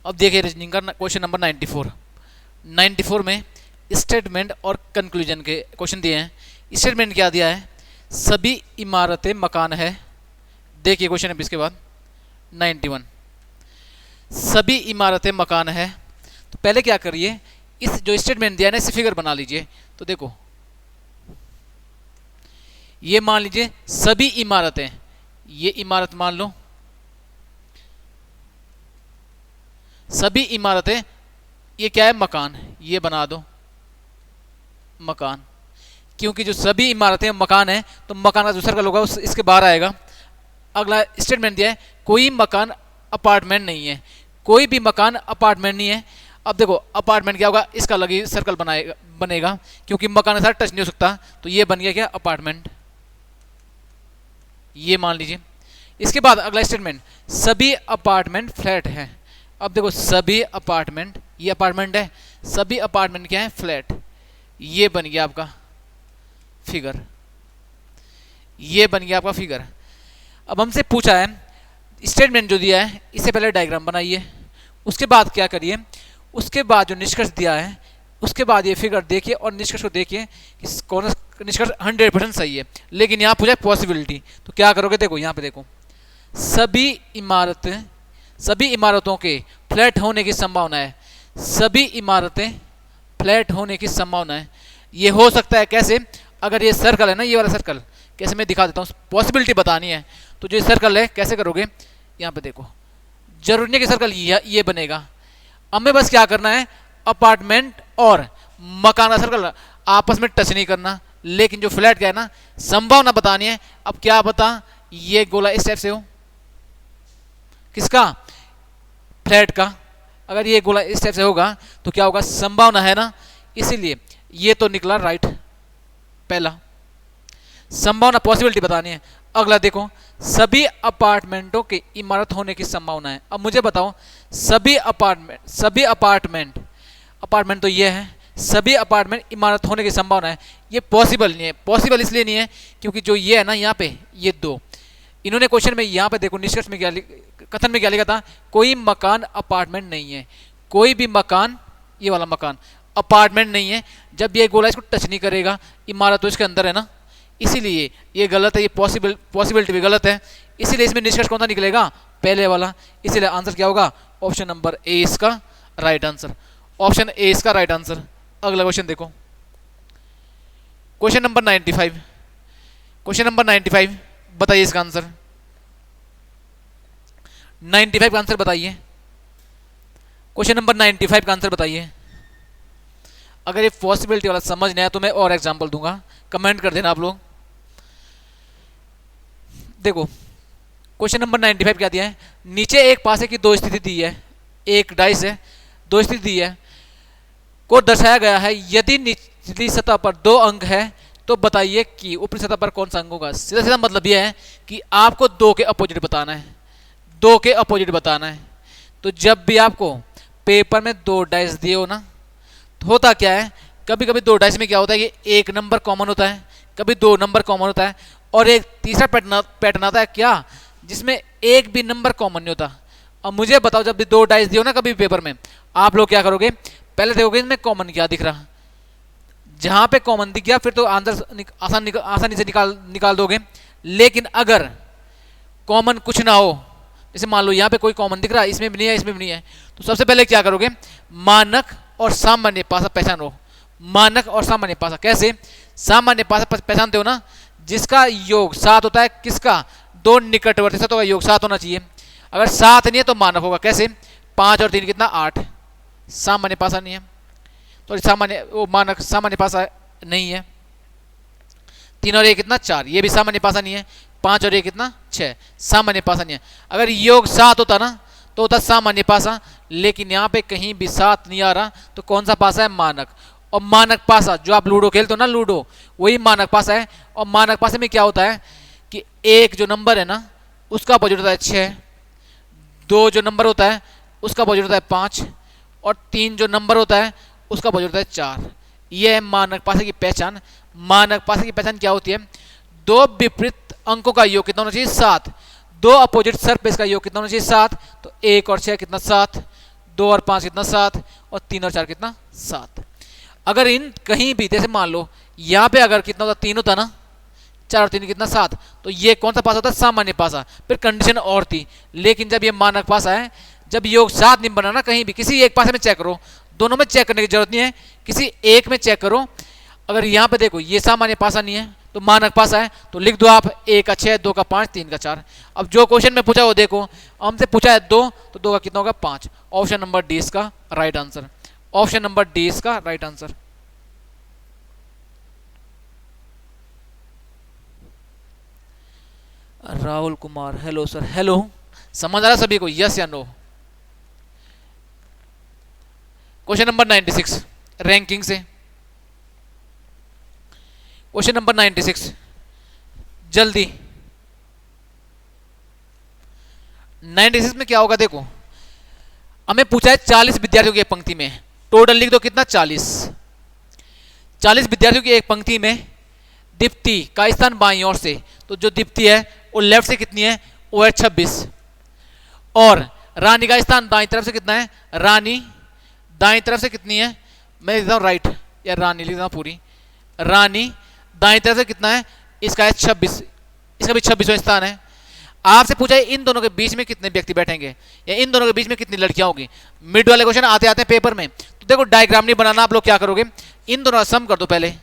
अब देखिए रीजनिंग का क्वेश्चन नंबर 94 में स्टेटमेंट और कंक्लूजन के क्वेश्चन दिए हैं। स्टेटमेंट क्या दिया है, सभी इमारतें मकान है। देखिए क्वेश्चन है इसके बाद 91, सभी इमारतें मकान है। तो पहले क्या करिए, इस जो स्टेटमेंट दिया है ना इसे फिगर बना लीजिए। तो देखो ये मान लीजिए सभी इमारतें, ये इमारत मान लो, सभी इमारतें, ये क्या है मकान, ये बना दो मकान, क्योंकि जो सभी इमारतें मकान है तो मकान का जो सर्कल होगा उस इसके बाहर आएगा। अगला स्टेटमेंट दिया है कोई मकान अपार्टमेंट नहीं है, कोई भी मकान अपार्टमेंट नहीं है। अब देखो अपार्टमेंट क्या होगा, इसका अलग ही सर्कल बनेगा क्योंकि मकान के साथ टच नहीं हो सकता। तो ये बन गया क्या अपार्टमेंट, ये मान लीजिए। इसके बाद अगला स्टेटमेंट सभी अपार्टमेंट फ्लैट हैं। अब देखो सभी अपार्टमेंट, ये अपार्टमेंट है, सभी अपार्टमेंट क्या है फ्लैट, ये बन गया आपका फिगर, ये बन गया आपका फिगर। अब हमसे पूछा है स्टेटमेंट जो दिया है इससे पहले डायग्राम बनाइए, उसके बाद क्या करिए, उसके बाद जो निष्कर्ष दिया है उसके बाद ये फिगर देखिए और निष्कर्ष को देखिए कि कौन सा निष्कर्ष 100% सही है। लेकिन यहाँ पूछा पॉसिबिलिटी, तो क्या करोगे, देखो यहाँ पे देखो सभी इमारतों के फ्लैट होने की संभावना है, सभी इमारतें फ्लैट होने की संभावना है। ये हो सकता है कैसे, अगर ये सर्कल है ना, ये वाला सर्कल, कैसे मैं दिखा देता हूँ, पॉसिबिलिटी बतानी है। तो जो सर्कल है कैसे करोगे, यहाँ पे देखो, जरूरी नहीं कि सर्कल ये बनेगा, हमें बस क्या करना है, अपार्टमेंट और मकान का सर्कल आपस में टच नहीं करना, लेकिन जो फ्लैट का है ना संभावना बतानी है। अब क्या बता, ये गोला इस टाइप से हो, किसका, फ्लैट का। अगर ये गोला इस टाइप से होगा तो क्या होगा, संभावना है ना, इसीलिए ये तो निकला राइट, पहला संभावना, पॉसिबिलिटी बतानी है। अगला देखो सभी अपार्टमेंटों की इमारत होने की संभावना है। अब मुझे बताओ सभी अपार्टमेंट तो ये है, सभी अपार्टमेंट इमारत होने की संभावना है, ये पॉसिबल नहीं है। पॉसिबल इसलिए नहीं है क्योंकि जो ये है ना यहाँ पे, ये दो, इन्होंने क्वेश्चन में यहाँ पे देखो निष्कर्ष में क्या, कथन में क्या लिखा था, कोई मकान अपार्टमेंट नहीं है, कोई भी मकान, ये वाला मकान अपार्टमेंट नहीं है। जब ये गोला इसको टच नहीं करेगा, इमारत तो इसके अंदर है ना, इसीलिए ये गलत है, ये पॉसिबिलिटी भी गलत है, इसीलिए इसमें निष्कर्ष कौन सा निकलेगा, पहले वाला। इसीलिए आंसर क्या होगा, ऑप्शन नंबर ए इसका राइट आंसर, ऑप्शन ए इसका राइट आंसर। अगला क्वेश्चन देखो, क्वेश्चन नंबर 95 बताइए इसका आंसर, 95 का आंसर बताइए, क्वेश्चन नंबर 95 का आंसर बताइए। अगर ये पॉसिबिलिटी वाला समझ नहीं आया तो मैं और एग्जांपल दूंगा, कमेंट कर देना आप लोग। देखो क्वेश्चन नंबर 95 क्या दिया है, नीचे एक पासे की दो स्थिति दी है, एक डाइस है, दो स्थिति दी है को दर्शाया गया है। यदि निचली सतह पर दो अंक है तो बताइए कि ऊपरी सतह पर कौन सा अंक होगा। सीधा सीधा मतलब यह है कि आपको दो के अपोजिट बताना है, दो के अपोजिट बताना है। तो जब भी आपको पेपर में दो डाइस दिए हो ना, तो होता क्या है, कभी कभी दो डाइस में क्या होता है कि एक नंबर कॉमन होता है, कभी दो नंबर कॉमन होता है, और एक तीसरा पैटर्न आता है क्या, जिसमें एक भी नंबर कॉमन नहीं होता। अब मुझे बताओ जब भी दो डाइस दिए हो ना कभी पेपर में, आप लोग क्या करोगे, पहले देखोगे इनमें कॉमन क्या दिख रहा, जहां पे कॉमन दिख गया फिर तो आंसर आसानी से निकाल दोगे। लेकिन अगर कॉमन कुछ ना हो, जैसे मान लो यहाँ पे कोई कॉमन दिख रहा है, इसमें भी नहीं है, इसमें भी नहीं है, तो सबसे पहले क्या करोगे, मानक और सामान्य पासा पहचानो। मानक और सामान्य पासा कैसे, सामान्य पासा पहचानते हो ना, जिसका योग 7 होता है, किसका, दो निकटवर्ती सतहों का योग 7 होना चाहिए। अगर 7 नहीं है तो मानक होगा, कैसे, 5 और 3 कितना 8, सामान्य पासा नहीं है, तो मानक सामान्य पासा नहीं है। 3 और 1 कितना 4, ये भी सामान्य पासा नहीं है। 5 और 1 कितना 6, सामान्य पासा नहीं है। अगर योग 7 होता ना तो होता सामान्य पासा, लेकिन यहाँ पे कहीं भी 7 नहीं आ रहा, तो कौन सा पासा है, मानक। और मानक पासा जो आप लूडो खेलते हो ना, लूडो, वही मानक पासा है। और मानक पासे में क्या होता है कि एक जो नंबर है ना उसका अपोजिट होता है 6, 2 जो नंबर होता है उसका अपोजिट होता है 5, और 3 जो नंबर होता है उसका अपोजिट होता है 4। यह है मानक पासे की पहचान। मानक पासे की पहचान क्या होती है, दो विपरीत अंकों का योग कितना होना चाहिए, 7, दो अपोजिट सरफेस का योग कितना होना चाहिए 7, तो 1 और 6 कितना 7, 2 और 5 कितना 7, और 3 और 4 कितना 7। अगर इन कहीं भी जैसे मान लो यहाँ पे अगर कितना होता 3 होता ना, 4 और 3 कितना 7, तो ये कौन सा पासा होता है सामान्य पासा। फिर कंडीशन और थी, लेकिन जब ये मानक पासा है, जब योग 7 नहीं बना ना, कहीं भी किसी एक पासे में चेक करो, दोनों में चेक करने की जरूरत नहीं है, किसी एक में चेक करो। अगर यहाँ पे देखो ये सामान्य पासा नहीं है तो मानक पासा है, तो लिख दो आप 1 का 6, 2 का 5, 3 का 4। अब जो क्वेश्चन में पूछा वो देखो, हमसे पूछा है 2, तो 2 का कितना होगा 5। ऑप्शन नंबर डी इसका right answer. Option number D इसका right answer. Rahul Kumar, hello sir, hello. समझ आ रहा सभी को, यस या नो? क्वेश्चन नंबर 96 रैंकिंग से। क्वेश्चन नंबर 96 जल्दी। 96 में क्या होगा देखो, हमें पूछा है 40 विद्यार्थियों की एक पंक्ति में, टोटल लिख दो कितना 40। 40 विद्यार्थियों की एक पंक्ति में दीप्ति का स्थान बाईं ओर से, तो जो दीप्ति है वो लेफ्ट से कितनी है, वो है 26। और रानी का स्थान दाईं तरफ से कितना है, रानी दाईं तरफ से कितनी है, मैं लिखता हूँ राइट, या रानी लिखता हूँ पूरी, रानी दाईं तरफ से कितना है, इसका है 26, इसका भी 26वां स्थान है। आपसे पूछा है इन दोनों के बीच में कितने व्यक्ति बैठेंगे, या इन दोनों के बीच में कितनी लड़कियां होगी। मिड वाले क्वेश्चन आते आते हैं पेपर में, तो देखो डायग्राम नहीं बनाना, आप लोग क्या करोगे, इन दोनों का सम कर दो पहले,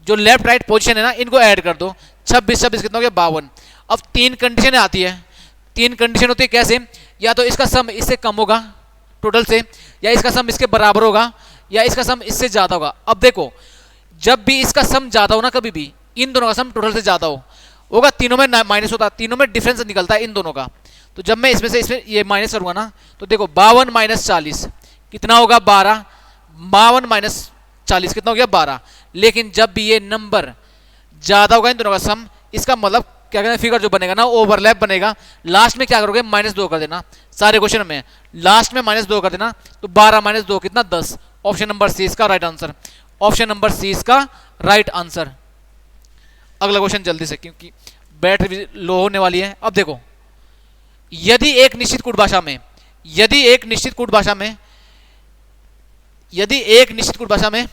जो लेफ्ट राइट पोजीशन है ना इनको ऐड कर दो, 26 26 कितना हो गया 52। अब 3 कंडीशन आती है, 3 कंडीशन होती है कैसे, या तो इसका सम इससे कम होगा टोटल से, या इसका सम इसके बराबर होगा, या इसका सम इससे ज्यादा होगा। अब देखो जब भी इसका सम ज्यादा हो ना, कभी भी इन दोनों का सम टोटल से ज्यादा होगा, तीनों में माइनस होता है, तीनों में डिफरेंस निकलता है इन दोनों का। तो जब मैं इसमें से इसमें ये माइनस करूंगा ना, तो देखो 52 माइनस 40 कितना होगा 12, 52 माइनस 40 कितना हो गया 12। लेकिन जब भी ये नंबर ज्यादा होगा इन दोनों का सम, इसका मतलब क्या कहते हैं, फिगर जो बनेगा ना ओवरलैप बनेगा, लास्ट में क्या करोगे -2 कर देना, सारे क्वेश्चन में लास्ट में -2 कर देना, तो 12 माइनस 2 कितना 10। ऑप्शन नंबर सी इसका right answer. Option number C इसका राइट आंसर। अगला क्वेश्चन जल्दी से, क्योंकि बैटरी लो होने वाली है। अब देखो, यदि एक निश्चित कूट भाषा में, यदि एक निश्चित कूट भाषा में, यदि एक निश्चित कूट भाषा में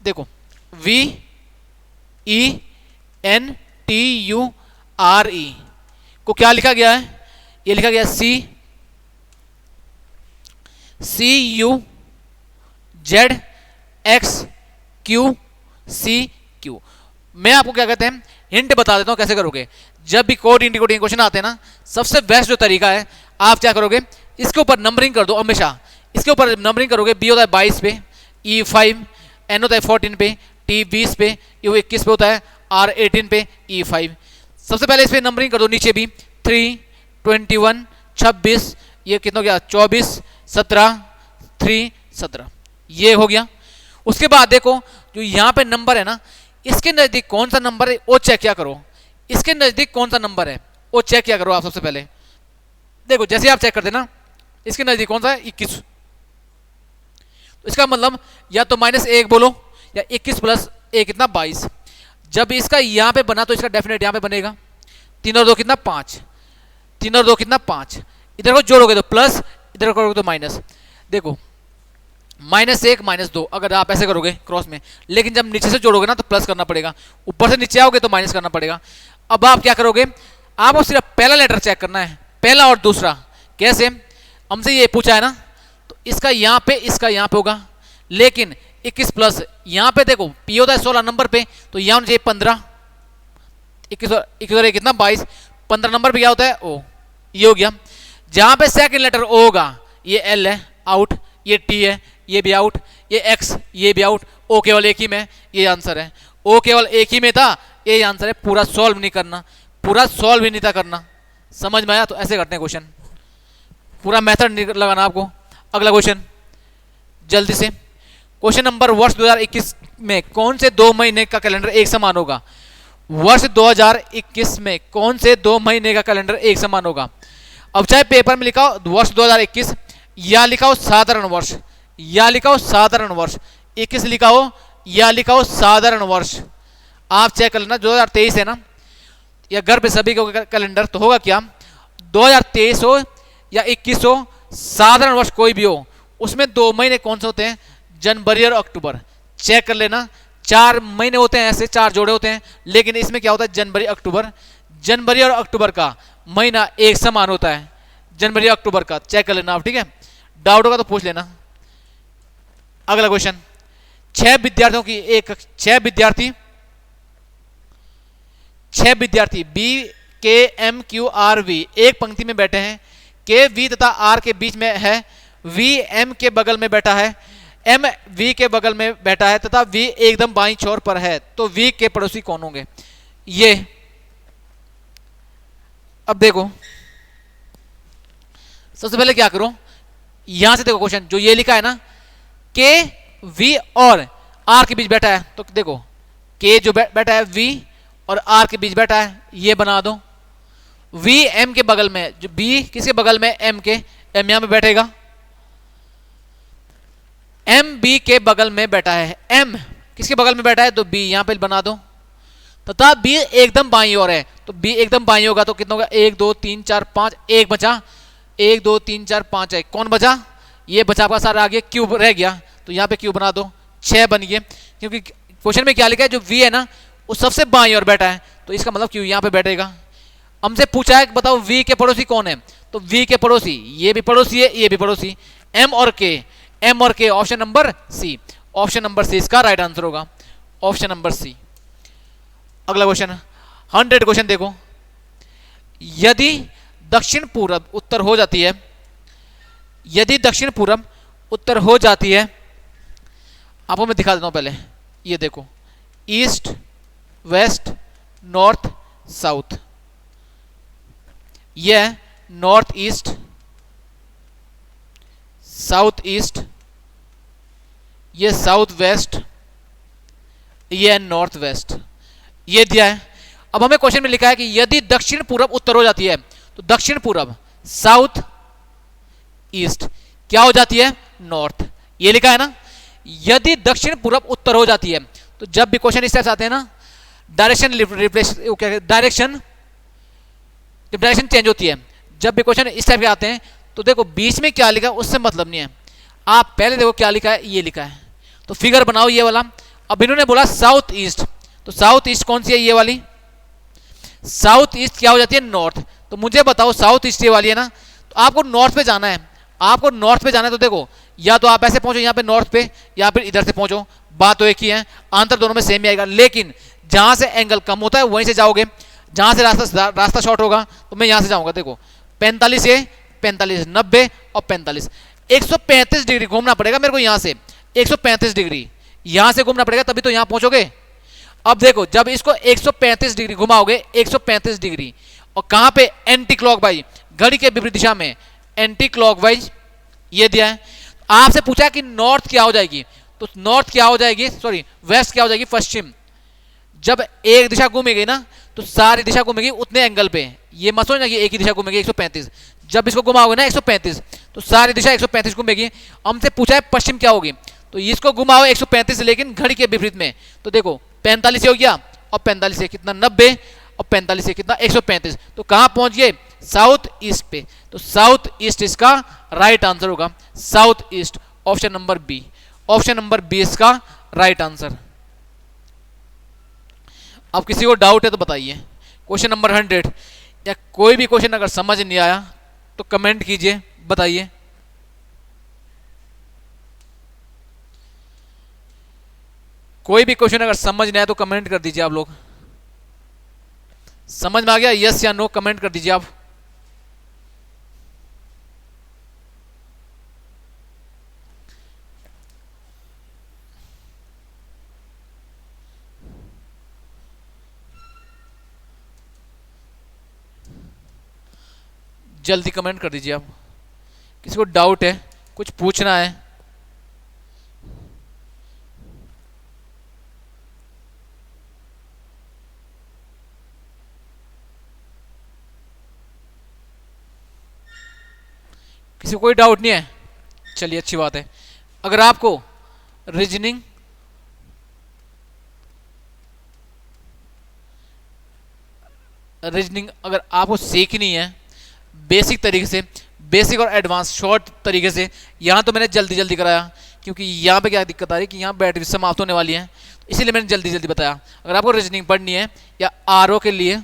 देखो VENTURE को क्या लिखा गया है, ये लिखा गया CUZXQCQ। मैं आपको क्या कहते हैं हिंट बता देता हूं कैसे करोगे। जब भी कोड इंडिकोडिंग क्वेश्चन आते हैं ना, सबसे बेस्ट जो तरीका है, आप क्या करोगे, इसके ऊपर नंबरिंग कर दो हमेशा, इसके ऊपर नंबरिंग करोगे। B होता है 22 पे, E 5, N होता है 14 पे, T 20 पे, U 21 पे होता है, R 18 पे, E 5। सबसे पहले इस पे नंबरिंग कर दो, नीचे भी 3, 21, 26, ये कितना हो गया 24, 17, 3, 17, ये हो गया। उसके बाद देखो जो यहाँ पे नंबर है ना, इसके नजदीक कौन सा नंबर है वो चेक क्या करो, इसके नजदीक कौन सा नंबर है वो चेक क्या करो आप। सबसे पहले देखो जैसे आप चेक करते ना, इसके नजदीक कौन सा है 21, तो इसका मतलब या तो -1 बोलो, या 21 + 1 कितना 22। जब इसका यहां पे बना तो इसका डेफिनेट यहां पे बनेगा, 3 और 2 कितना 5, 3 और 2 कितना 5। इधर को जोड़ोगे तो प्लस, इधर करोगे तो माइनस। देखो -1 -2 अगर आप ऐसे करोगे क्रॉस में, लेकिन जब नीचे से जोड़ोगे ना तो प्लस करना पड़ेगा, ऊपर से नीचे आओगे तो माइनस करना पड़ेगा। अब आप क्या करोगे, आपको सिर्फ पहला लेटर चेक करना है, पहला और दूसरा। कैसे, हमसे ये पूछा है ना, तो इसका यहाँ पे, इसका यहाँ पे होगा, लेकिन 21 प्लस यहाँ पे देखो P होता है 16 नंबर पे, तो यहाँ होना चाहिए 15, 21 और 1 कितना 22, 15 नंबर पे क्या होता है O, ये हो गया। जहाँ पे सेकंड लेटर O होगा, ये L है आउट, ये T है ये भी आउट, ये X ये भी आउट, O केवल एक ही में, ये आंसर है। O केवल एक ही में था, ये आंसर है। पूरा सॉल्व नहीं करना, पूरा सॉल्व ही नहीं था करना, समझ में आया? तो ऐसे करते हैं क्वेश्चन, पूरा मेथड नहीं लगाना आपको। अगला क्वेश्चन जल्दी से, क्वेश्चन नंबर, वर्ष 2021 में कौन से 2 महीने का कैलेंडर एक समान होगा? वर्ष 2021 में कौन से 2 महीने का कैलेंडर एक समान होगा? अब चाहे पेपर में लिखा हो वर्ष 2021, या लिखा हो साधारण वर्ष, या लिखा हो साधारण वर्ष, 21 लिखा हो या लिखा हो साधारण वर्ष, आप चेक कर लेना। 2023 है ना, या घर पे सभी का कैलेंडर, तो होगा क्या 2023 हो या 21 हो, साधारण वर्ष कोई भी हो, उसमें 2 महीने कौन से होते हैं? जनवरी और अक्टूबर। चेक कर लेना, 4 महीने होते हैं, ऐसे 4 जोड़े होते हैं, लेकिन इसमें क्या होता है? जनवरी अक्टूबर। जनवरी और अक्टूबर का महीना एक समान होता है, जनवरी अक्टूबर का। चेक कर लेना आप, ठीक है? डाउट होगा तो पूछ लेना। अगला क्वेश्चन, 6 विद्यार्थियों की एक 6 विद्यार्थी बी के एम क्यू आर वी एक पंक्ति में बैठे हैं। के वी तथा आर के बीच में है, वी एम के बगल में बैठा है, एम वी के बगल में बैठा है तथा वी एकदम बाईं छोर पर है, तो वी के पड़ोसी कौन होंगे? ये अब देखो, सबसे पहले क्या करो, यहां से देखो क्वेश्चन जो ये लिखा है ना, के वी और आर के बीच बैठा है, तो देखो के जो बैठा है वी और आर के बीच बैठा है, ये बना दो। वी एम के बगल में, जो बी किसके बगल में? एम के, एम यहां में बैठेगा। एम बी के बगल में बैठा है, एम किसके बगल में बैठा है? तो बी यहां पे बना दो, तथा बी एकदम बाईं ओर है, तो बी एकदम बाईं होगा तो कितना होगा? 1 2 3 4 5, एक बचा, 1 2 3 4 5 है, कौन बचा? ये बचा आपका सारा, आगे क्यूब रह गया, तो यहां पे क्यूब बना दो, 6 बन गए। क्योंकि क्वेश्चन में क्या लिखा है? जो वी है ना वो सबसे बाईं ओर बैठा है, तो इसका मतलब क्यू यहां पे बैठेगा। हमसे पूछा है कि बताओ वी के पड़ोसी कौन है, तो वी के पड़ोसी, ये भी पड़ोसी है, ये भी पड़ोसी, एम और के, एम और K, option number C. Option number C इसका राइट आंसर होगा, ऑप्शन नंबर सी। अगला क्वेश्चन, 100 क्वेश्चन देखो, यदि दक्षिण पूरब उत्तर हो जाती है, यदि दक्षिण पूरब उत्तर हो जाती है, आपको मैं दिखा देता हूं पहले, ये देखो, ईस्ट वेस्ट नॉर्थ साउथ, यह नॉर्थ ईस्ट, साउथ ईस्ट, ये साउथ वेस्ट, ये नॉर्थ वेस्ट, ये दिया है। अब हमें क्वेश्चन में लिखा है कि यदि दक्षिण पूरब उत्तर हो जाती है, तो दक्षिण पूरब साउथ ईस्ट क्या हो जाती है? नॉर्थ, ये लिखा है ना। यदि दक्षिण पूरब उत्तर हो जाती है, तो जब भी क्वेश्चन इस टाइप से आते हैं ना, डायरेक्शन रिप्लेस, डायरेक्शन जब डायरेक्शन चेंज होती है, जब भी क्वेश्चन इस टाइप के आते हैं, तो देखो बीच में क्या लिखा है उससे मतलब नहीं है, आप पहले देखो क्या लिखा है, ये लिखा है, तो फिगर बनाओ ये वाला। अब इन्होंने बोला साउथ ईस्ट, तो साउथ ईस्ट कौन सी है? ये वाली। साउथ ईस्ट क्या हो जाती है? नॉर्थ। तो मुझे बताओ साउथ ईस्ट ये वाली है ना, तो आपको नॉर्थ पे जाना है, आपको नॉर्थ पे जाना है, तो देखो या तो आप ऐसे पहुंचो यहाँ पे नॉर्थ पे, या फिर इधर से पहुंचो, बात तो एक ही है, आंतर दोनों में सेम ही आएगा, लेकिन जहां से एंगल कम होता है वहीं से जाओगे, जहां से रास्ता शॉर्ट होगा, तो मैं यहां से जाऊंगा। देखो 45 ये 45, 90 और 45, 135 डिग्री घूमना पड़ेगा मेरे को यहां से, 135 डिग्री यहां से घूमना पड़ेगा, तभी तो यहां पहुंचोगे। अब देखो जब इसको 135 डिग्री घुमाओगे, 135 डिग्री, और कहां पे? एंटी क्लॉकवाइज, घड़ी के विपरीत दिशा में, एंटी क्लॉकवाइज, ये दिया है। आपसे पूछा कि नॉर्थ क्या हो जाएगी, तो नॉर्थ क्या हो जाएगी, सॉरी वेस्ट क्या हो जाएगी? पश्चिम। जब एक दिशा घूमेगी ना, तो सारी दिशा घूमेगी उतने एंगल पे, ये मत सोचना कि एक ही दिशा घूमेगी 135, जब इसको घुमाओगे ना 135, तो सारी दिशा 135 घूमेगी। हमसे पूछा है पश्चिम क्या होगी, तो इसको घुमाओ 135 लेकिन घड़ी के विपरीत में, तो देखो 45 हो गया, और 45 से कितना? 90, और 45 से कितना? 135, तो कहां पहुंच गए? साउथ ईस्ट पे। तो साउथ ईस्ट इसका राइट आंसर होगा, south east, option number B, option number B इसका राइट आंसर। अब किसी को डाउट है तो बताइए। क्वेश्चन नंबर 100 या कोई भी क्वेश्चन अगर समझ नहीं आया तो कमेंट कीजिए, बताइए। कोई भी क्वेश्चन अगर समझ नहीं आया तो कमेंट कर दीजिए आप लोग। समझ में आ गया यस या नो, कमेंट कर दीजिए आप। जल्दी कमेंट कर दीजिए आप। किसी को डाउट है, कुछ पूछना है? किसी को कोई डाउट नहीं है? चलिए अच्छी बात है। अगर आपको रीजनिंग अगर आपको सीखनी है, बेसिक तरीके से, बेसिक और एडवांस शॉर्ट तरीके से। यहाँ तो मैंने जल्दी जल्दी कराया क्योंकि यहाँ पे क्या दिक्कत आ रही है कि यहाँ बैटरी समाप्त होने वाली है, इसीलिए मैंने जल्दी जल्दी बताया। अगर आपको रीजनिंग पढ़नी है या आरओ के लिए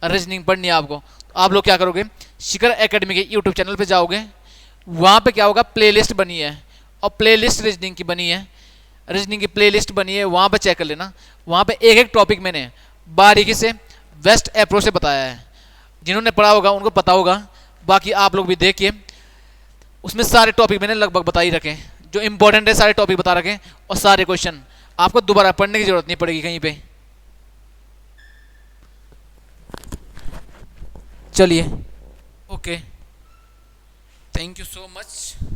रीजनिंग पढ़नी है आपको, तो आप लोग क्या करोगे, शिखर एकेडमी के यूट्यूब चैनल पे जाओगे, वहाँ पे क्या होगा, प्लेलिस्ट बनी है और प्लेलिस्ट रीजनिंग की बनी है, रीजनिंग की प्लेलिस्ट बनी है, वहाँ पे चेक कर लेना। वहाँ पे एक एक टॉपिक मैंने बारीकी से बेस्ट अप्रोच से बताया है। जिन्होंने पढ़ा होगा उनको पता होगा, बाकी आप लोग भी देखिए, उसमें सारे टॉपिक मैंने लगभग बता ही रखे, जो इंपॉर्टेंट है सारे टॉपिक बता रखे, और सारे क्वेश्चन आपको दोबारा पढ़ने की जरूरत नहीं पड़ेगी कहीं पे। चलिए, okay, thank you so much.